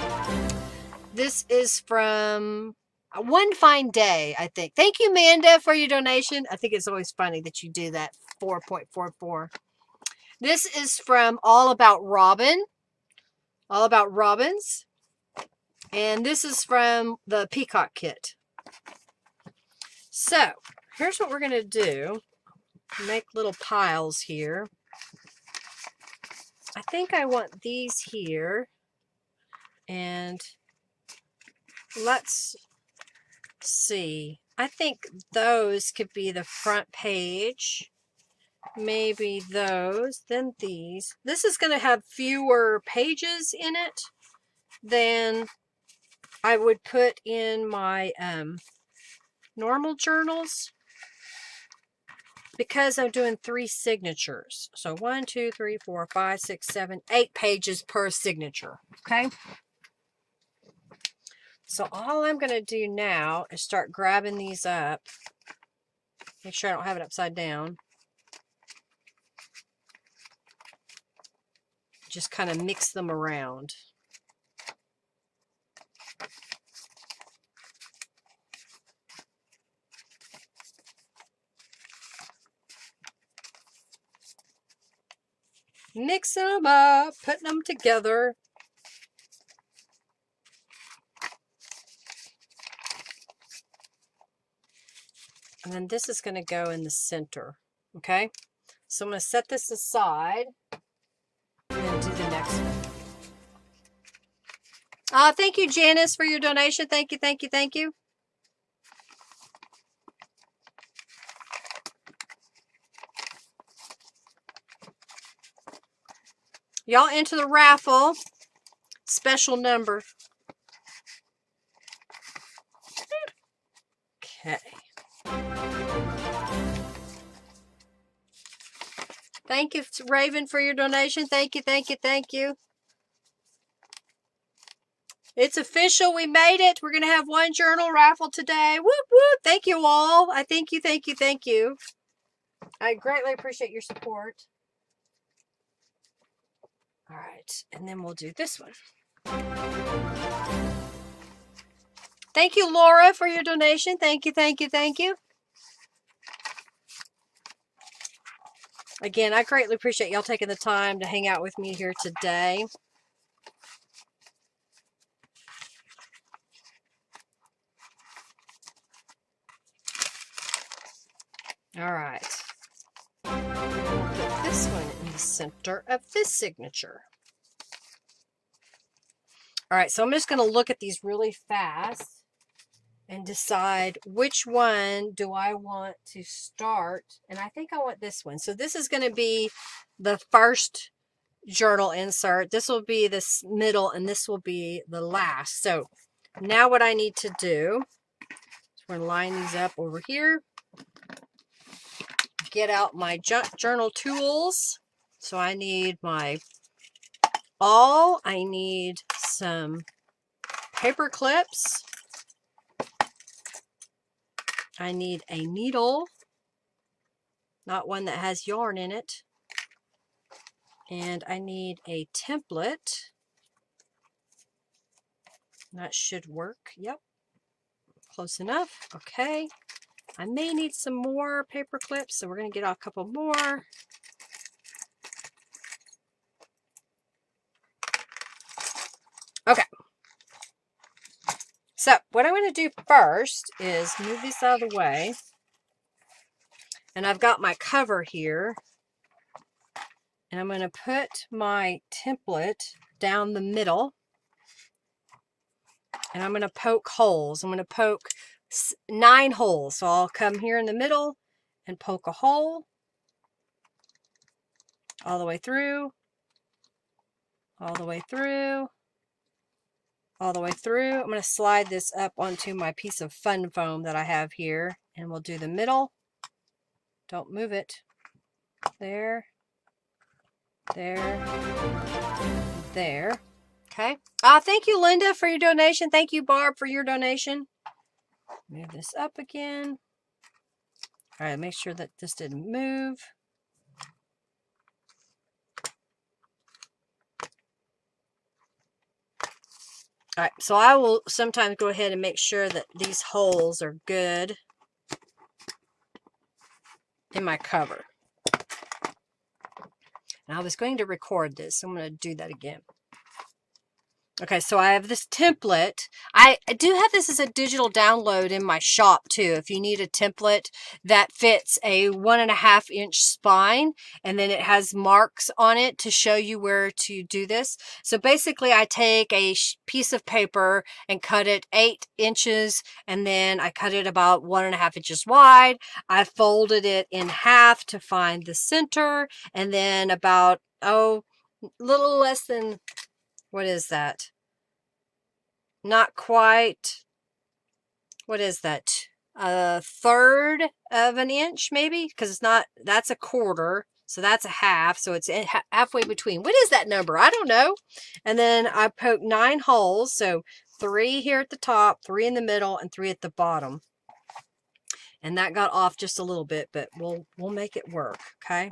This is from One Fine Day, I think. Thank you, Amanda, for your donation. I think it's always funny that you do that. 4.44. This is from All About Robin. All About Robins. And this is from the Peacock Kit. So, here's what we're going to do. Make little piles here. I think I want these here. And let's see. I think those could be the front page. Maybe those, then these. This is going to have fewer pages in it than I would put in my normal journals, because I'm doing 3 signatures. So 1, 2, 3, 4, 5, 6, 7, 8 pages per signature. Okay. So all I'm going to do now is start grabbing these up. Make sure I don't have it upside down. Just kind of mix them around. Mixing them up, putting them together. And then this is going to go in the center. Okay, so I'm going to set this aside and then do the next one. Thank you, Janice, for your donation. Thank you, thank you, thank you. Y'all enter the raffle. Special number. Okay. Thank you, Raven, for your donation. Thank you, thank you, thank you. It's official. We made it. We're going to have one journal raffle today. Whoop, whoop. Thank you all. I thank you, thank you, thank you. I greatly appreciate your support. All right. And then we'll do this one. Thank you, Laura, for your donation. Thank you, thank you, thank you. Again, I greatly appreciate y'all taking the time to hang out with me here today. All right. Put this one in the center of this signature. All right, so I'm just going to look at these really fast and decide which one do I want to start. And I think I want this one. So this is going to be the first journal insert. This will be this middle, and this will be the last. So now what I need to do is we're going to line these up over here. Get out my journal tools. So I need my awl. I need some paper clips. I need a needle, not one that has yarn in it. And I need a template. That should work. Yep. Close enough. Okay. I may need some more paper clips, so we're going to get a couple more. Okay. So what I'm going to do first is move this out of the way. And I've got my cover here. And I'm going to put my template down the middle. And I'm going to poke holes. I'm going to poke 9 holes. So I'll come here in the middle and poke a hole all the way through, all the way through, all the way through. I'm going to slide this up onto my piece of fun foam that I have here, and we'll do the middle. Don't move it. There, there, there. Okay. Thank you, Linda, for your donation. Thank you, Barb, for your donation. Move this up again. All right, make sure that this didn't move. All right, so I will sometimes go ahead and make sure that these holes are good in my cover. And I was going to record this, so I'm going to do that again. Okay, so I have this template. I do have this as a digital download in my shop too. If you need a template that fits a 1.5 inch spine, and then it has marks on it to show you where to do this. So basically I take a piece of paper and cut it 8 inches, and then I cut it about 1.5 inches wide. I folded it in half to find the center, and then about, a little less than, what is that? Not quite, what is that? 1/3 of an inch maybe? Because it's not, that's a quarter. So that's a half. So it's halfway between. What is that number? I don't know. And then I poked 9 holes. So 3 here at the top, 3 in the middle, and 3 at the bottom. And that got off just a little bit, but we'll make it work. Okay.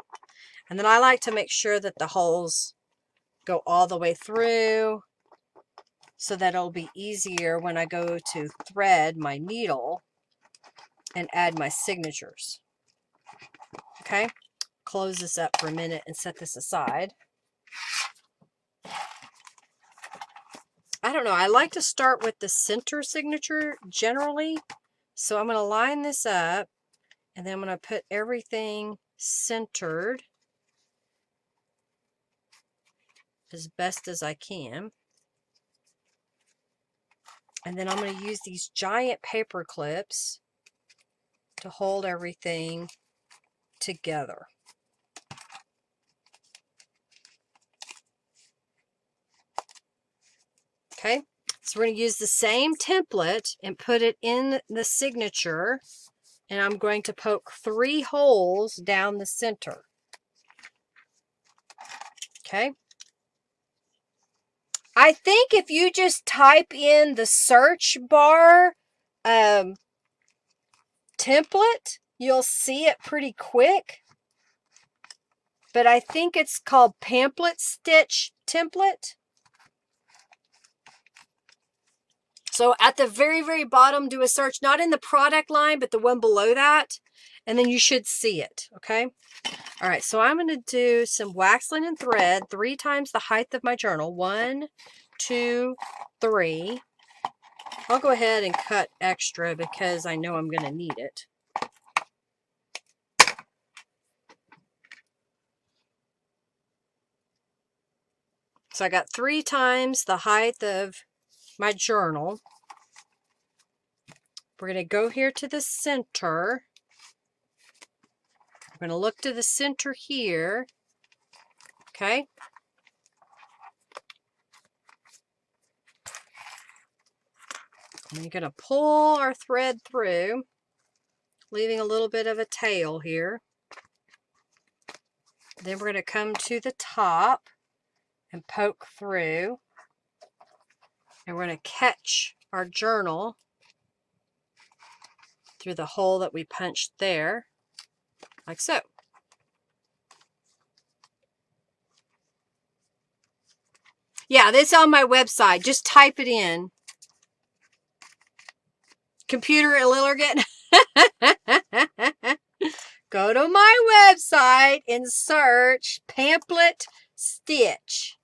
And then I like to make sure that the holes go all the way through, so that it'll be easier when I go to thread my needle and add my signatures. Okay, close this up for a minute and set this aside. I don't know. I like to start with the center signature generally. So I'm going to line this up, and then I'm going to put everything centered as best as I can. And then I'm going to use these giant paper clips to hold everything together. Okay, so we're going to use the same template and put it in the signature, and I'm going to poke 3 holes down the center. Okay. I think if you just type in the search bar template, you'll see it pretty quick. But I think it's called Pamphlet Stitch Template. So at the very, very bottom, do a search, not in the product line, but the one below that. And then you should see it, okay? All right, so I'm going to do some wax linen thread 3 times the height of my journal. 1, 2, 3. I'll go ahead and cut extra because I know I'm going to need it. So I got 3 times the height of my journal. We're going to go here to the center. We're going to look to the center here. Okay. And you're going to pull our thread through, leaving a little bit of a tail here. Then we're going to come to the top and poke through. And we're going to catch our journal through the hole that we punched there, like so. Yeah, this is on my website. Just type it in. Computer Lilligan. Go to my website and search Pamphlet Stitch.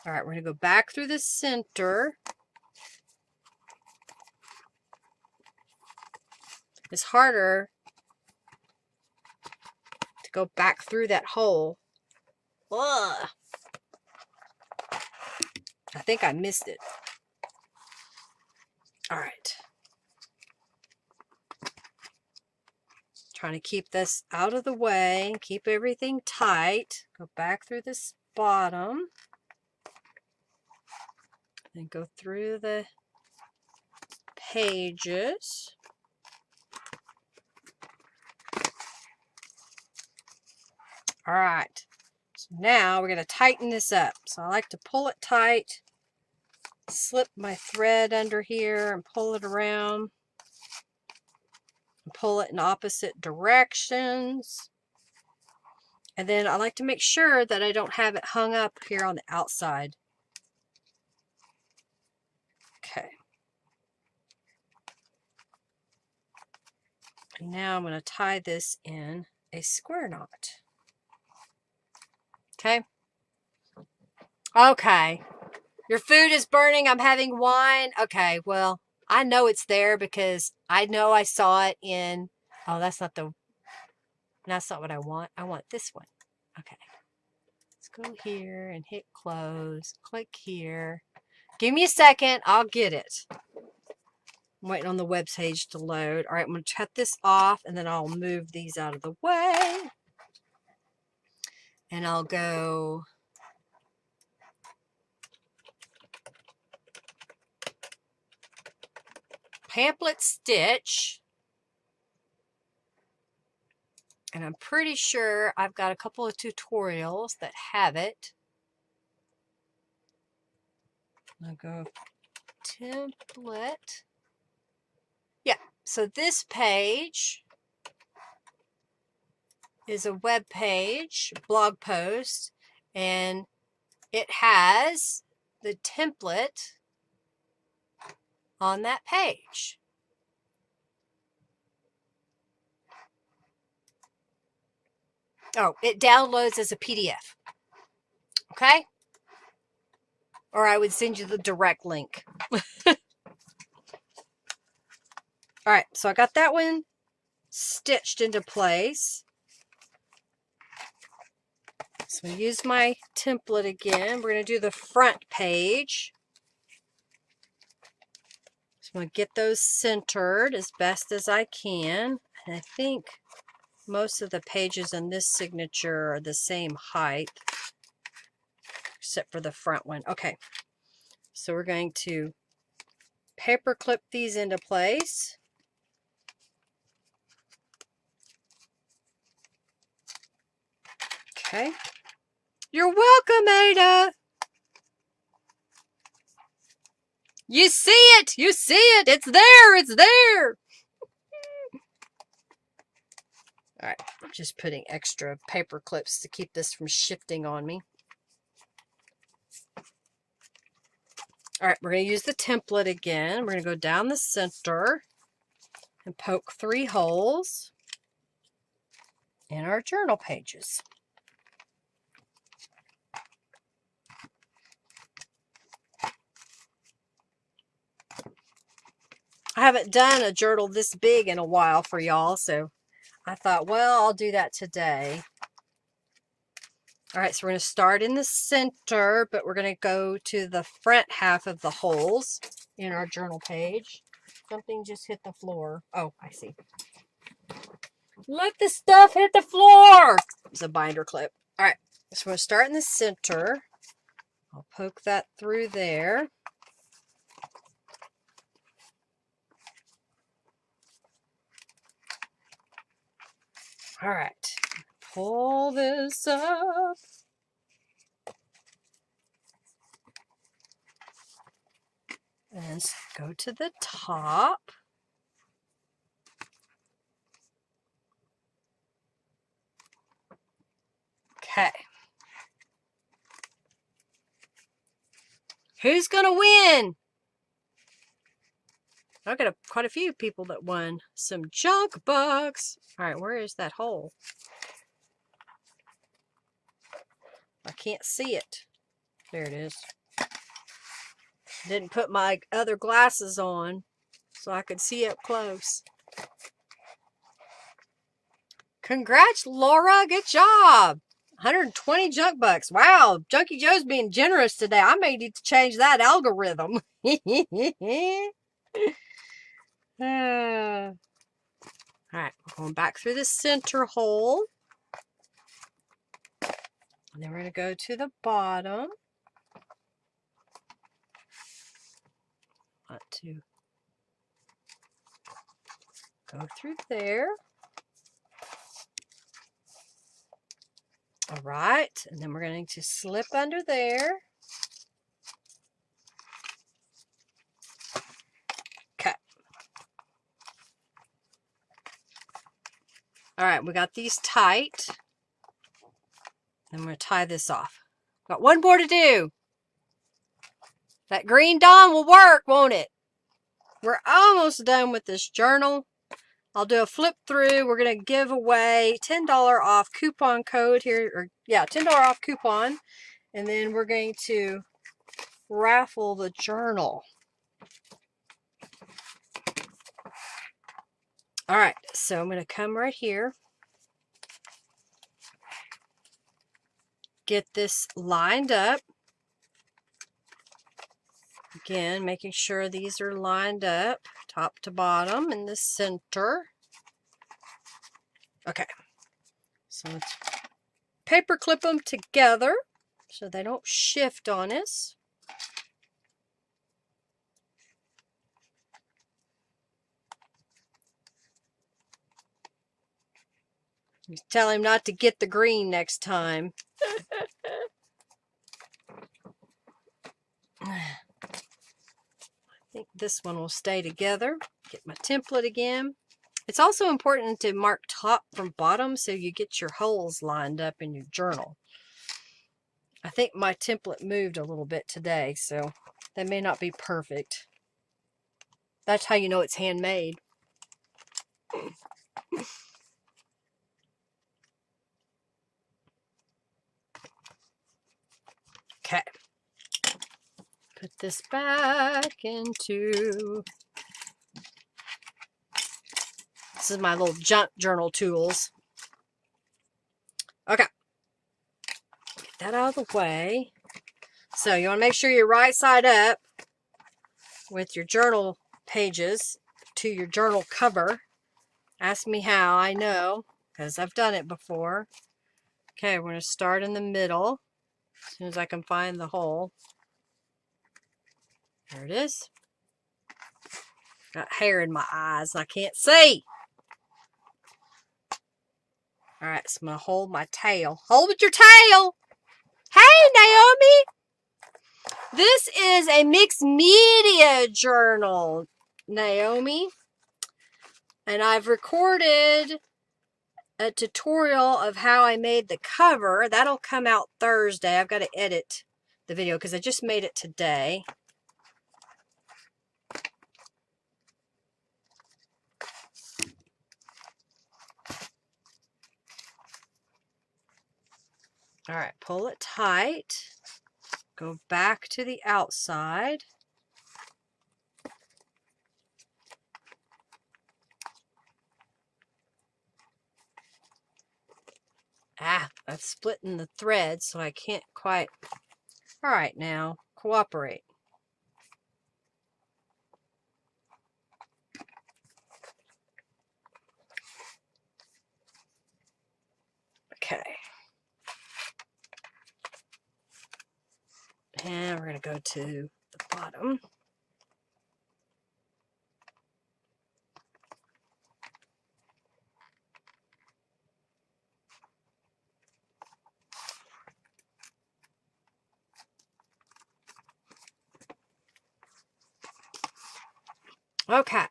All right, we're going to go back through the center. It's harder to go back through that hole. Ugh. I think I missed it. All right. Trying to keep this out of the way, keep everything tight. Go back through this bottom. And go through the pages. All right. So now we're going to tighten this up. So I like to pull it tight, slip my thread under here and pull it around. And pull it in opposite directions. And then I like to make sure that I don't have it hung up here on the outside. Okay. And now I'm going to tie this in a square knot. Okay. Okay. Your food is burning. I'm having wine. Okay. Well, I know it's there because I know I saw it in, oh, that's not what I want. I want this one. Okay. Let's go here and hit close. Click here. Give me a second. I'll get it. I'm waiting on the web page to load. All right, I'm going to cut this off and then I'll move these out of the way. And I'll go Pamphlet Stitch. And I'm pretty sure I've got a couple of tutorials that have it. I'll go template. Yeah, so this page is a web page, blog post, and it has the template on that page. Oh, it downloads as a PDF. Okay? or I would send you the direct link. All right, so I got that one stitched into place. So I use my template again. We're going to do the front page. So I'm going to get those centered as best as I can. And I think most of the pages in this signature are the same height, except for the front one. Okay, so we're going to paper clip these into place. Okay. You're welcome, Ada. You see it. You see it. It's there. It's there. All right. I'm just putting extra paper clips to keep this from shifting on me. All right. We're going to use the template again. We're going to go down the center and poke 3 holes in our journal pages. I haven't done a journal this big in a while for y'all, so I thought, well, I'll do that today. All right, so we're going to start in the center, but we're going to go to the front half of the holes in our journal page. Something just hit the floor. Oh, I see. Let the stuff hit the floor. It's a binder clip. All right, so we're going to start in the center. I'll poke that through there. All right, pull this up. And go to the top. Okay. Who's going to win? I got quite a few people that won some junk bugs. All right, where is that hole? I can't see it. There it is. Didn't put my other glasses on so I could see up close. Congrats, Laura. Good job. 120 junk bucks. Wow, Junkie Joe's being generous today. I may need to change that algorithm. All right, we're going back through the center hole. And then we're going to go to the bottom. Want to go through there. All right, and then we're going to slip under there. Okay. All right, we got these tight. I'm going to tie this off. Got one more to do. That green dawn will work, won't it? We're almost done with this journal. I'll do a flip through. We're going to give away $10 off coupon code here. Or yeah, $10 off coupon. And then we're going to raffle the journal. All right, so I'm going to come right here. Get this lined up. Again, making sure these are lined up top to bottom in the center. Okay, so let's paper clip them together so they don't shift on us. Tell him not to get the green next time. I think this one will stay together. Get my template again. It's also important to mark top from bottom so you get your holes lined up in your journal. I think my template moved a little bit today, so that may not be perfect. That's how you know it's handmade. Okay. this back into... This is my little junk journal tools. Okay. Get that out of the way. So you want to make sure you're right side up with your journal pages to your journal cover. Ask me how. I know, because I've done it before. Okay, we're going to start in the middle. As soon as I can find the hole. There it is. Got hair in my eyes and I can't see. Alright, so I'm going to hold my tail. Hold with your tail! Hey, Naomi! This is a mixed media journal, Naomi. And I've recorded a tutorial of how I made the cover. That'll come out Thursday. I've got to edit the video because I just made it today. All right, pull it tight. Go back to the outside. I've split in the thread, so I can't quite. All right, now cooperate. Okay. And we're going to go to the bottom. Okay.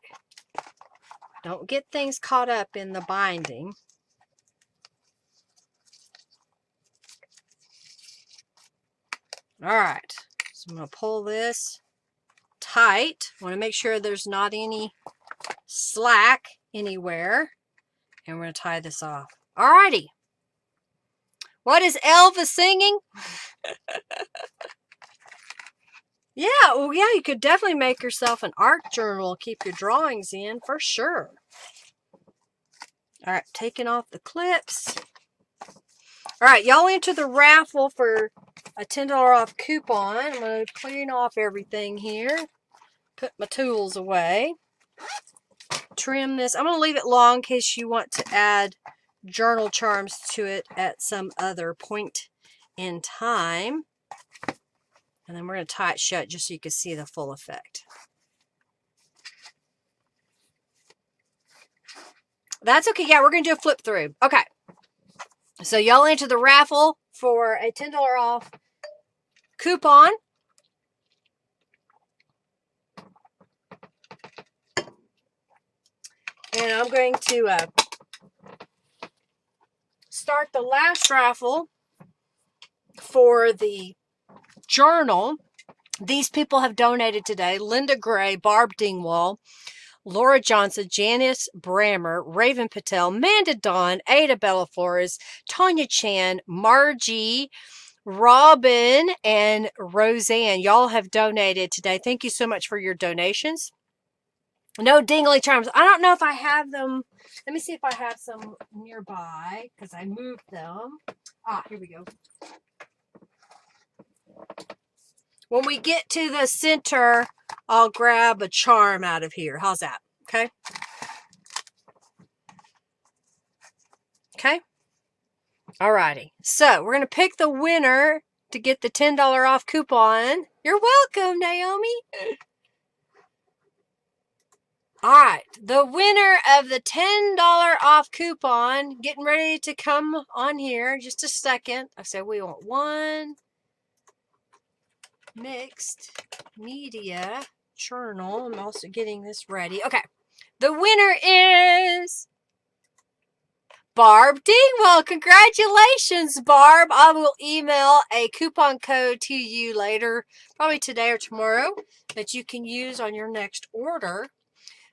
Don't get things caught up in the binding. All right. So I'm going to pull this tight. I want to make sure there's not any slack anywhere. And we're going to tie this off. All righty. What is Elvis singing? Yeah, well, yeah, you could definitely make yourself an art journal. Keep your drawings in for sure. All right, taking off the clips. All right, y'all enter the raffle for a $10 off coupon. I'm going to clean off everything here. Put my tools away. Trim this. I'm going to leave it long in case you want to add journal charms to it at some other point in time. And then we're going to tie it shut just so you can see the full effect. That's okay. Yeah, we're going to do a flip through. Okay. So y'all enter the raffle for a $10 off coupon. And I'm going to start the last raffle for the journal. These people have donated today: Linda Gray, Barb Dingwall, Laura Johnson, Janice Brammer, Raven Patel, Manda Dawn, Ada Bella Flores, Tanya Chan, Margie, Robin, and Roseanne. Y'all have donated today. Thank you so much for your donations. No dingly charms. I don't know if I have them. Let me see if I have some nearby because I moved them. Ah, here we go. When we get to the center, I'll grab a charm out of here. How's that? Okay. Okay. Alrighty. So we're going to pick the winner to get the $10 off coupon. You're welcome, Naomi. Alright. The winner of the $10 off coupon, getting ready to come on here in just a second. I said we want one mixed media journal. I'm also getting this ready. Okay. The winner is Barb Dingwell. Congratulations, Barb. I will email a coupon code to you later, probably today or tomorrow, that you can use on your next order.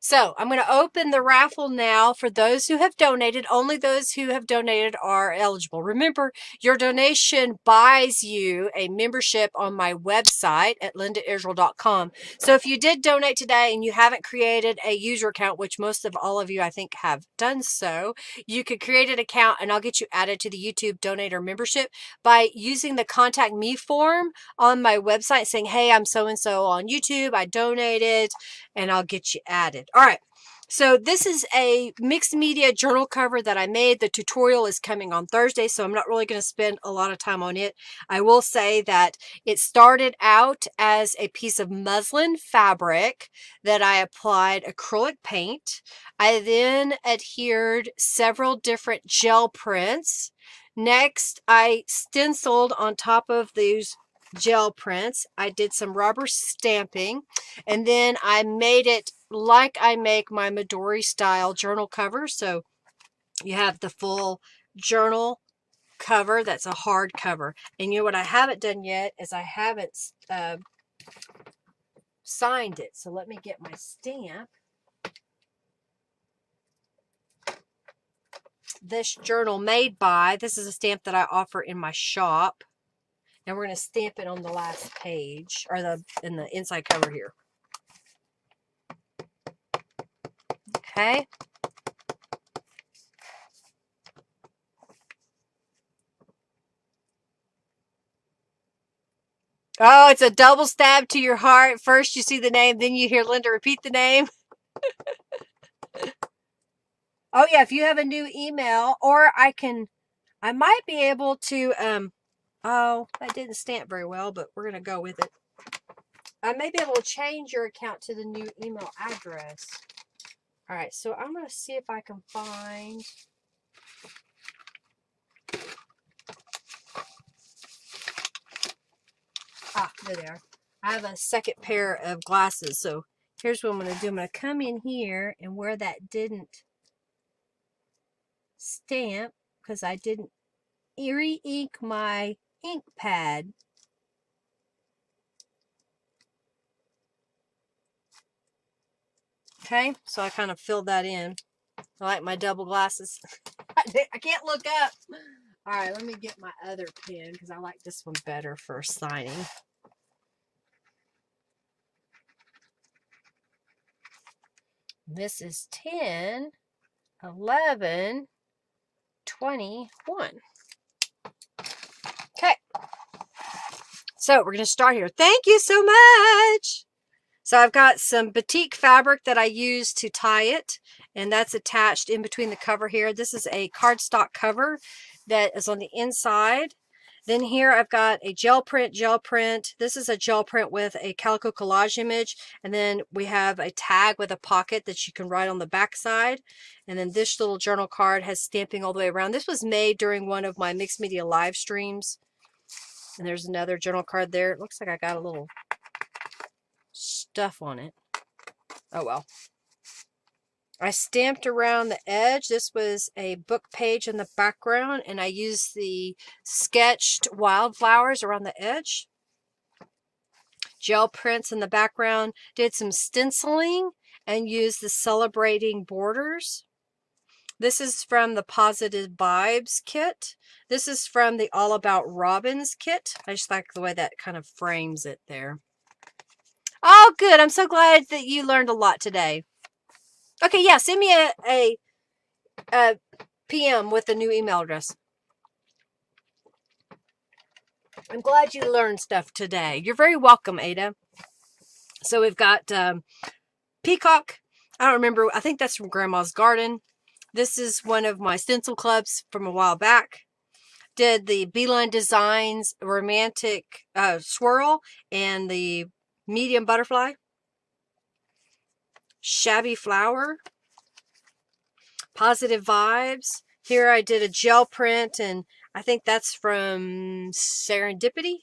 So I'm going to open the raffle now for those who have donated. Only those who have donated are eligible. Remember, your donation buys you a membership on my website at lindaisrael.com. So if you did donate today and you haven't created a user account, which most of all of you I think have done so, you could create an account and I'll get you added to the YouTube donator membership by using the contact me form on my website saying, hey, I'm so-and-so on YouTube, I donated, and I'll get you added. All right. So this is a mixed media journal cover that I made. The tutorial is coming on Thursday, so I'm not really going to spend a lot of time on it. I will say that it started out as a piece of muslin fabric that I applied acrylic paint. I then adhered several different gel prints. Next, I stenciled on top of these gel prints. I did some rubber stamping, and then I made it like I make my Midori style journal cover. So you have the full journal cover that's a hard cover. And you know what I haven't done yet is I haven't signed it. So let me get my stamp. This journal made by, this is a stamp that I offer in my shop. And we're going to stamp it on the last page, or in the inside cover here. Okay. Oh, it's a double stab to your heart. First you see the name, then you hear Linda repeat the name. Oh yeah, if you have a new email, or I might be able to, oh, that didn't stamp very well, but we're going to go with it. I may be able to change your account to the new email address. All right, so I'm going to see if I can find... Ah, there they are. I have a second pair of glasses, so here's what I'm going to do. I'm going to come in here, and where that didn't stamp, because I didn't re-ink my ink pad. Okay, so I kind of filled that in. I like my double glasses. I can't look up. All right, let me get my other pen because I like this one better for signing. This is 10, 11, 21. Okay. So we're going to start here. Thank you so much. So I've got some batik fabric that I use to tie it, and that's attached in between the cover here. This is a cardstock cover that is on the inside. Then here I've got a gel print. This is a gel print with a calico collage image, and then we have a tag with a pocket that you can write on the back side. And then this little journal card has stamping all the way around. This was made during one of my mixed media live streams. And there's another journal card there. It looks like I got a little stuff on it. Oh well. I stamped around the edge. This was a book page in the background, and I used the sketched wildflowers around the edge. Gel prints in the background. Did some stenciling and used the celebrating borders. This is from the Positive Vibes kit. This is from the All About Robins kit. I just like the way that kind of frames it there. Oh, good. I'm so glad that you learned a lot today. Okay, yeah, send me a PM with the new email address. I'm glad you learned stuff today. You're very welcome, Ada. So we've got Peacock. I don't remember. I think that's from Grandma's Garden. This is one of my stencil clubs from a while back. Did the Beeline Designs Romantic Swirl and the Medium Butterfly. Shabby Flower. Positive Vibes. Here I did a gel print, and I think that's from Serendipity.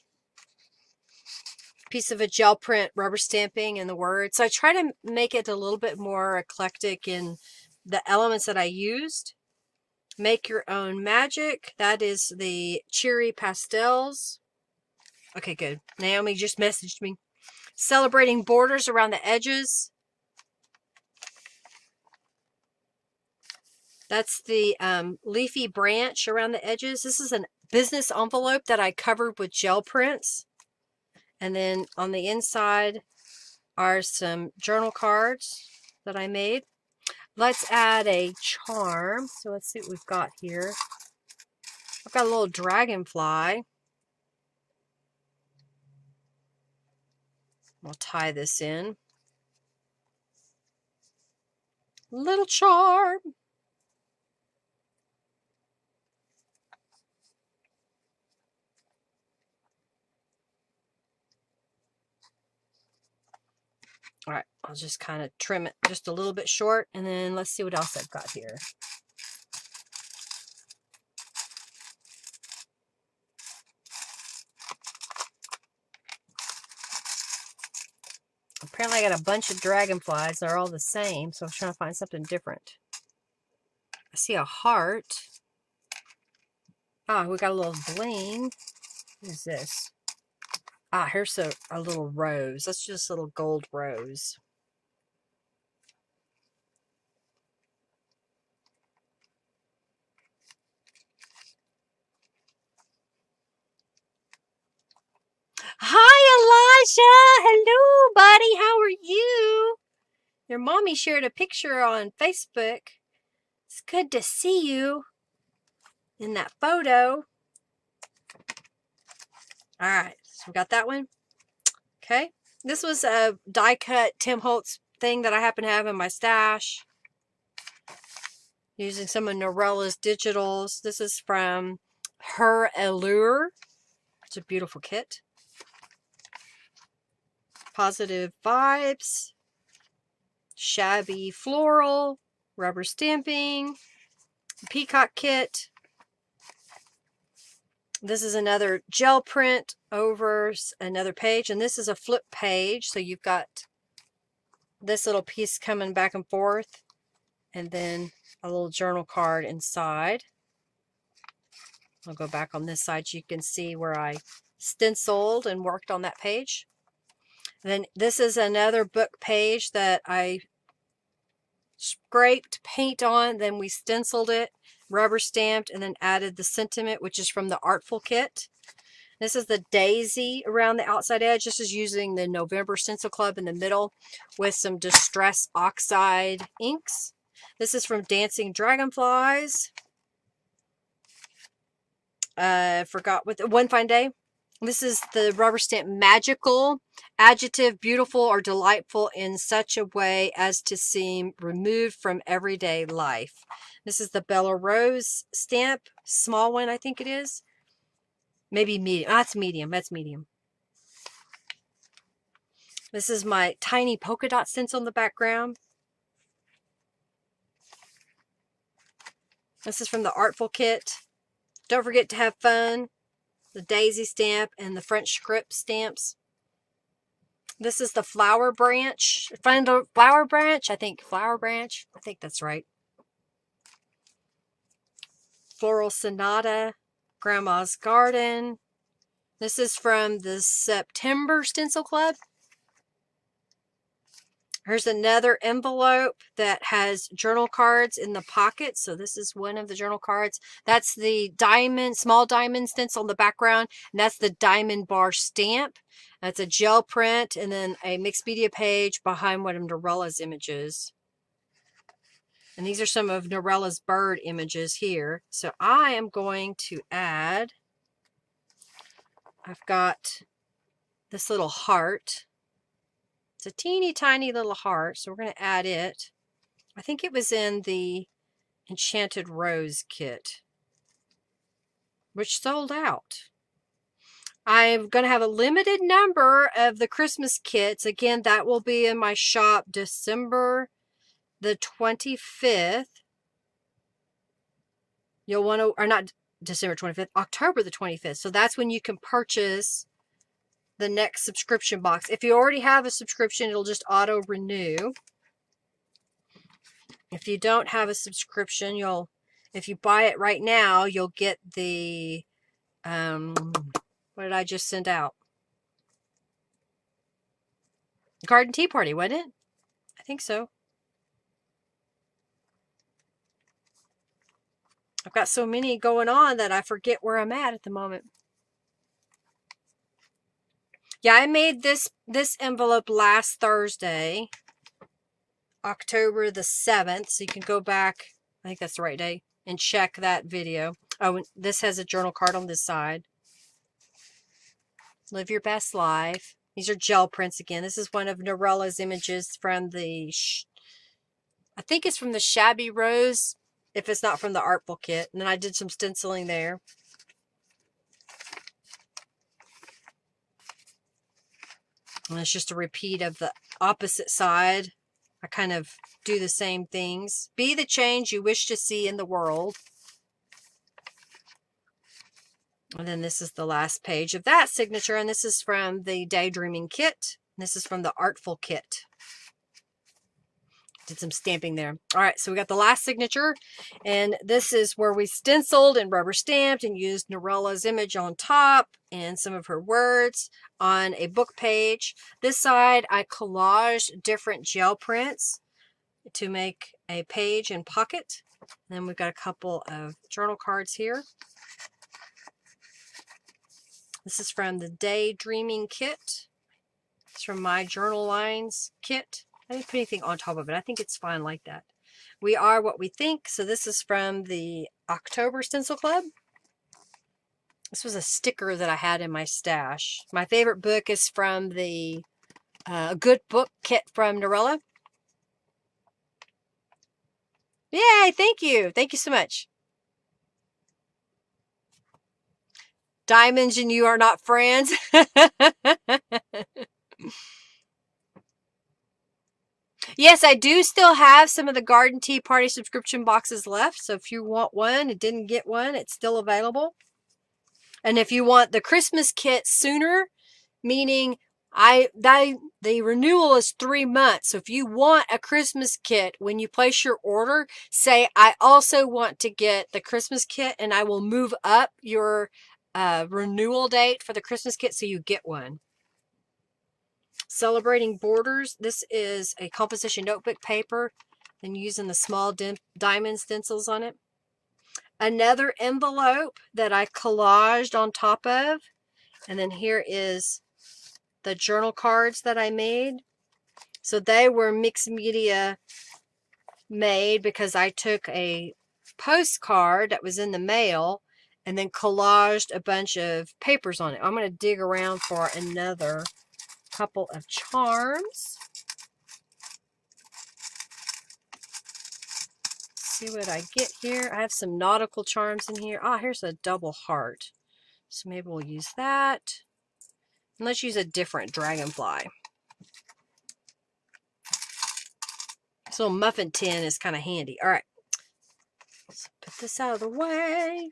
Piece of a gel print, rubber stamping, and the words. So I try to make it a little bit more eclectic in the elements that I used. Make Your Own Magic. That is the Cheery Pastels. Okay, good. Naomi just messaged me. Celebrating Borders around the edges. That's the leafy branch around the edges. This is a business envelope that I covered with gel prints. And then on the inside are some journal cards that I made. Let's add a charm. So let's see what we've got here. I've got a little dragonfly. I'll tie this in. Little charm. All right, I'll just kind of trim it just a little bit short, and then let's see what else I've got here. Apparently I got a bunch of dragonflies. They're all the same, so I'm trying to find something different. I see a heart. Ah, we got a little bling. What is this? Ah, here's a little rose. That's just a little gold rose. Hi, Elijah. Hello, buddy. How are you? Your mommy shared a picture on Facebook. It's good to see you in that photo. All right, so we got that one. Okay. This was a die cut Tim Holtz thing that I happen to have in my stash. Using some of Norella's digitals. This is from Her Allure. It's a beautiful kit. Positive Vibes. Shabby Floral. Rubber stamping. Peacock kit. This is another gel print over another page. And this is a flip page. So you've got this little piece coming back and forth. And then a little journal card inside. I'll go back on this side so you can see where I stenciled and worked on that page. And then this is another book page that I scraped paint on, then we stenciled it, rubber stamped, and then added the sentiment, which is from the Artful kit. This is the daisy around the outside edge. This is using the November Stencil Club in the middle with some Distress Oxide inks. This is from Dancing Dragonflies. Forgot what One Fine Day. This is the rubber stamp Magical, adjective, beautiful or delightful in such a way as to seem removed from everyday life. This is the Bella Rose stamp, small one I think it is. Maybe medium. Ah, that's medium. That's medium. This is my tiny polka dot stencil in the background. This is from the Artful kit. Don't forget to have fun. The daisy stamp and the French script stamps. This is the flower branch. Find the flower branch? I think flower branch. I think that's right. Floral Sonata. Grandma's Garden. This is from the September Stencil Club. Here's another envelope that has journal cards in the pocket. So this is one of the journal cards. That's the diamond, small diamond stencil in the background. And that's the diamond bar stamp. That's a gel print and then a mixed media page behind one of Norella's images. And these are some of Norella's bird images here. So I am going to add, I've got this little heart. It's a teeny tiny little heart, so we're going to add it. I think it was in the Enchanted Rose kit, which sold out. I'm going to have a limited number of the Christmas kits. Again, that will be in my shop December the 25th. You'll want to, or not December 25th, October the 25th. So that's when you can purchase the next subscription box. If you already have a subscription, it'll just auto renew. If you don't have a subscription, if you buy it right now, you'll get the, what did I just send out? Garden Tea Party, wasn't it? I think so. I've got so many going on that I forget where I'm at the moment. Yeah, I made this envelope last Thursday, October the 7th. So you can go back, I think that's the right day, and check that video. Oh, and this has a journal card on this side. Live your best life. These are gel prints again. This is one of Norella's images from the, I think it's from the Shabby Rose, if it's not from the Artful kit. And then I did some stenciling there. And it's just a repeat of the opposite side. I kind of do the same things. Be the change you wish to see in the world. And then this is the last page of that signature. And this is from the Daydreaming kit. This is from the Artful kit. Did some stamping there. All right, so we got the last signature. And this is where we stenciled and rubber stamped and used Norella's image on top and some of her words on a book page. This side, I collaged different gel prints to make a page and pocket. And then we've got a couple of journal cards here. This is from the Daydreaming kit. It's from my Journal Lines kit. I didn't put anything on top of it. I think it's fine like that. We are what we think. So this is from the October Stencil Club. This was a sticker that I had in my stash. My favorite book is from the Good Book kit from Norella. Yay, thank you. Thank you so much. Diamonds and you are not friends. Yes, I do still have some of the Garden Tea Party subscription boxes left. So if you want one and didn't get one, it's still available. And if you want the Christmas kit sooner, meaning the renewal is 3 months. So if you want a Christmas kit, when you place your order, say, I also want to get the Christmas kit, and I will move up your renewal date for the Christmas kit so you get one. Celebrating Borders. This is a composition notebook paper and using the small diamond stencils on it. Another envelope that I collaged on top of. And then here is the journal cards that I made. So they were mixed media made because I took a postcard that was in the mail and then collaged a bunch of papers on it. I'm going to dig around for another couple of charms. See what I get here. I have some nautical charms in here. Ah, here's a double heart. So maybe we'll use that. And let's use a different dragonfly. This little muffin tin is kind of handy. All right. Let's put this out of the way.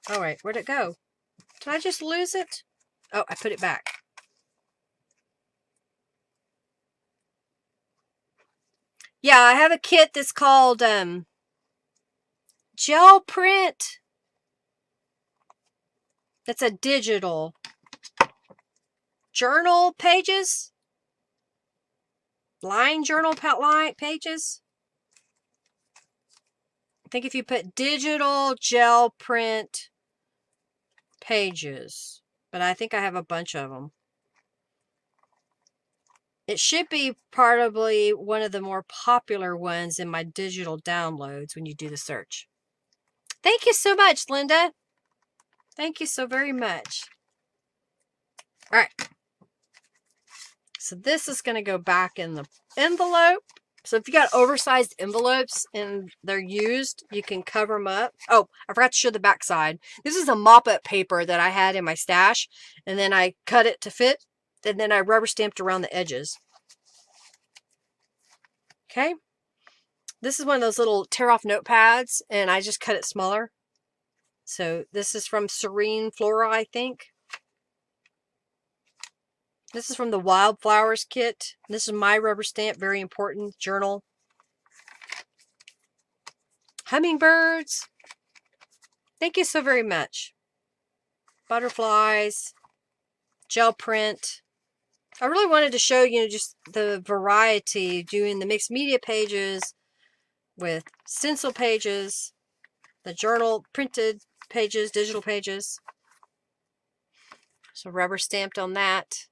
All right, where'd it go? Did I just lose it? Oh, I put it back. Yeah, I have a kit that's called Gel Print. That's a digital. Journal pages. Line journal pages. I think if you put digital gel print pages. But I think I have a bunch of them. It should be probably one of the more popular ones in my digital downloads when you do the search. Thank you so much, Linda. Thank you so very much. All right. So this is going to go back in the envelope. So if you got oversized envelopes and they're used, you can cover them up. Oh, I forgot to show the back side. This is a mop-up paper that I had in my stash. And then I cut it to fit. And then I rubber stamped around the edges. Okay. This is one of those little tear-off notepads. And I just cut it smaller. So this is from Serene Flora, I think. This is from the Wildflowers kit. This is my rubber stamp, very important journal. Hummingbirds. Thank you so very much. Butterflies. Gel print. I really wanted to show you just the variety, doing the mixed media pages with stencil pages. the journal printed pages, digital pages. So rubber stamped on that.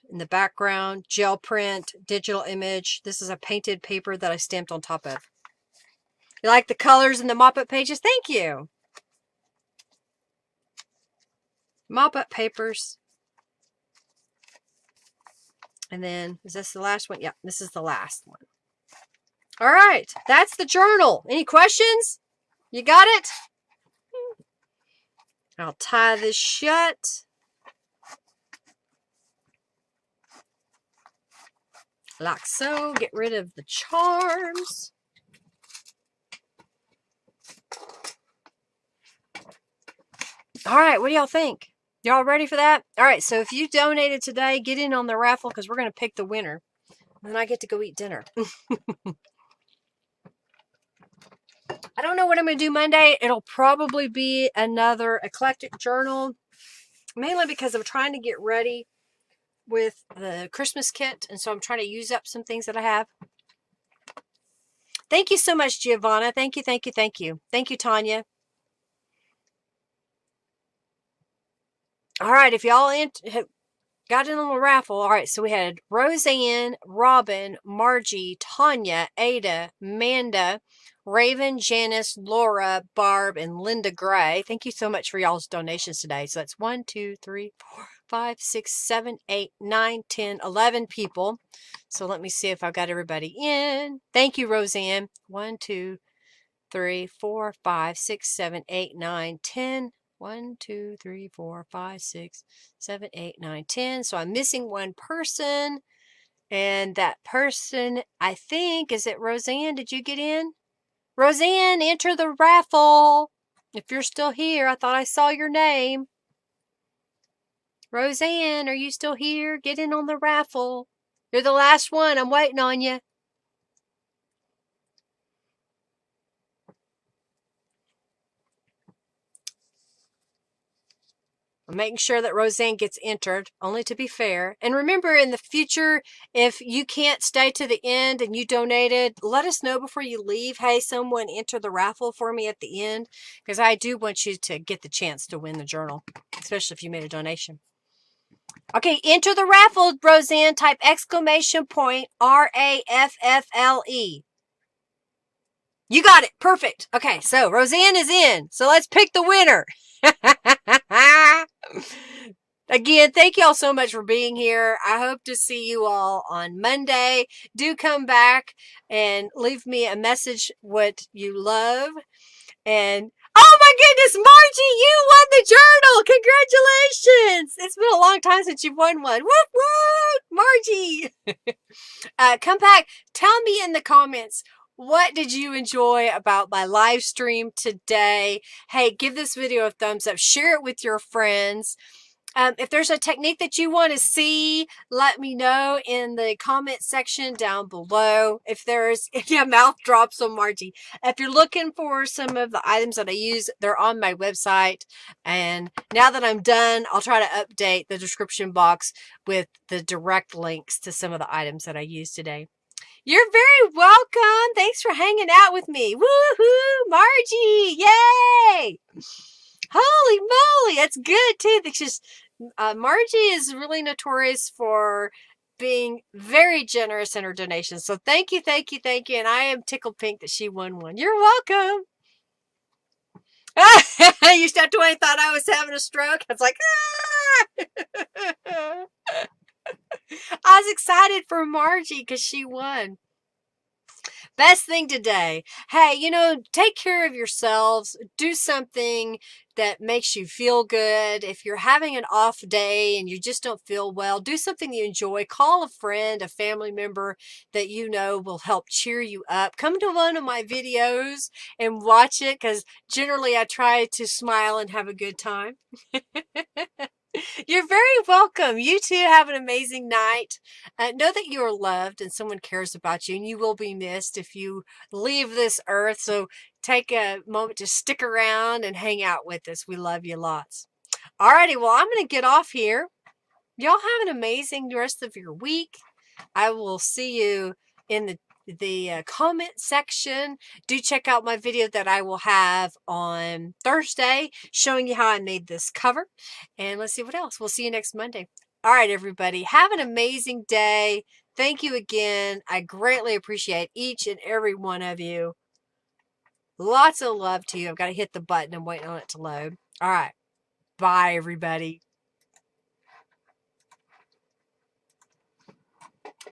In the background, gel print, digital image. This is a painted paper that I stamped on top of. You like the colors in the mop-up pages? Thank you. Mop-up papers. And then, is this the last one? Yeah, this is the last one. All right, that's the journal. Any questions? You got it? I'll tie this shut. Like so. Get rid of the charms. All right, what do y'all think? Y'all ready for that? All right, so if you donated today, get in on the raffle because we're going to pick the winner. And then I get to go eat dinner. I don't know what I'm going to do Monday. It'll probably be another eclectic journal. Mainly because I'm trying to get ready with the Christmas kit. And so I'm trying to use up some things that I have. Thank you so much, Giovanna. Thank you, thank you, thank you. Thank you, Tanya. All right, if y'all got in on the raffle. All right, so we had Roseanne, Robin, Margie, Tanya, Ada, Amanda, Raven, Janice, Laura, Barb, and Linda Gray. Thank you so much for y'all's donations today. So that's 1, 2, 3, 4, 5, 6, 7, 8, 9, 10, 11 people. So let me see if I've got everybody in. Thank you, Roseanne. 1, 2, 3, 4, 5, 6, 7, 8, 9, 10. 1, 2, 3, 4, 5, 6, 7, 8, 9, 10. So I'm missing one person. And that person, I think, is it Roseanne? Did you get in? Roseanne, enter the raffle. If you're still here, I thought I saw your name. Roseanne, are you still here? Get in on the raffle. You're the last one. I'm waiting on you. I'm making sure that Roseanne gets entered, only to be fair. And remember, in the future, if you can't stay to the end and you donated, let us know before you leave. Hey, someone enter the raffle for me at the end, because I do want you to get the chance to win the journal, especially if you made a donation. Okay, enter the raffle, Roseanne. Type exclamation point RAFFLE. You got it. Perfect. Okay, so Roseanne is in. So let's pick the winner. Again, thank you all so much for being here. I hope to see you all on Monday. Do come back and leave me a message what you love. And oh my goodness, Margie, you won the journal. Congratulations. It's been a long time since you've won one. Whoop, whoop, Margie. Come back. Tell me in the comments, what did you enjoy about my live stream today? Hey, give this video a thumbs up. Share it with your friends. If there's a technique that you want to see, let me know in the comment section down below. If there's, yeah, mouth drops on Margie. If you're looking for some of the items that I use, they're on my website. And now that I'm done, I'll try to update the description box with the direct links to some of the items that I used today. You're very welcome. Thanks for hanging out with me. Woohoo, Margie. Yay. Holy moly. That's good too. It's just, Margie is really notorious for being very generous in her donations. So thank you, thank you, thank you. And I am tickled pink that she won one. You're welcome. You stepped away and thought I was having a stroke. I was like, ah! I was excited for Margie because she won. Best thing today. Hey, you know, take care of yourselves. Do something that makes you feel good. If you're having an off day and you just don't feel well, do something you enjoy. Call a friend, a family member that you know will help cheer you up. Come to one of my videos and watch it, because generally I try to smile and have a good time. You're very welcome. You too have an amazing night. Know that you are loved and someone cares about you, and you will be missed if you leave this earth. So take a moment to stick around and hang out with us. We love you lots. Alrighty, well, I'm going to get off here. Y'all have an amazing rest of your week. I will see you in the comment section. Do check out my video that I will have on Thursday showing you how I made this cover. And let's see what else. We'll see you next Monday. All right, everybody. Have an amazing day. Thank you again. I greatly appreciate each and every one of you. Lots of love to you. I've got to hit the button. I'm waiting on it to load. All right. Bye, everybody.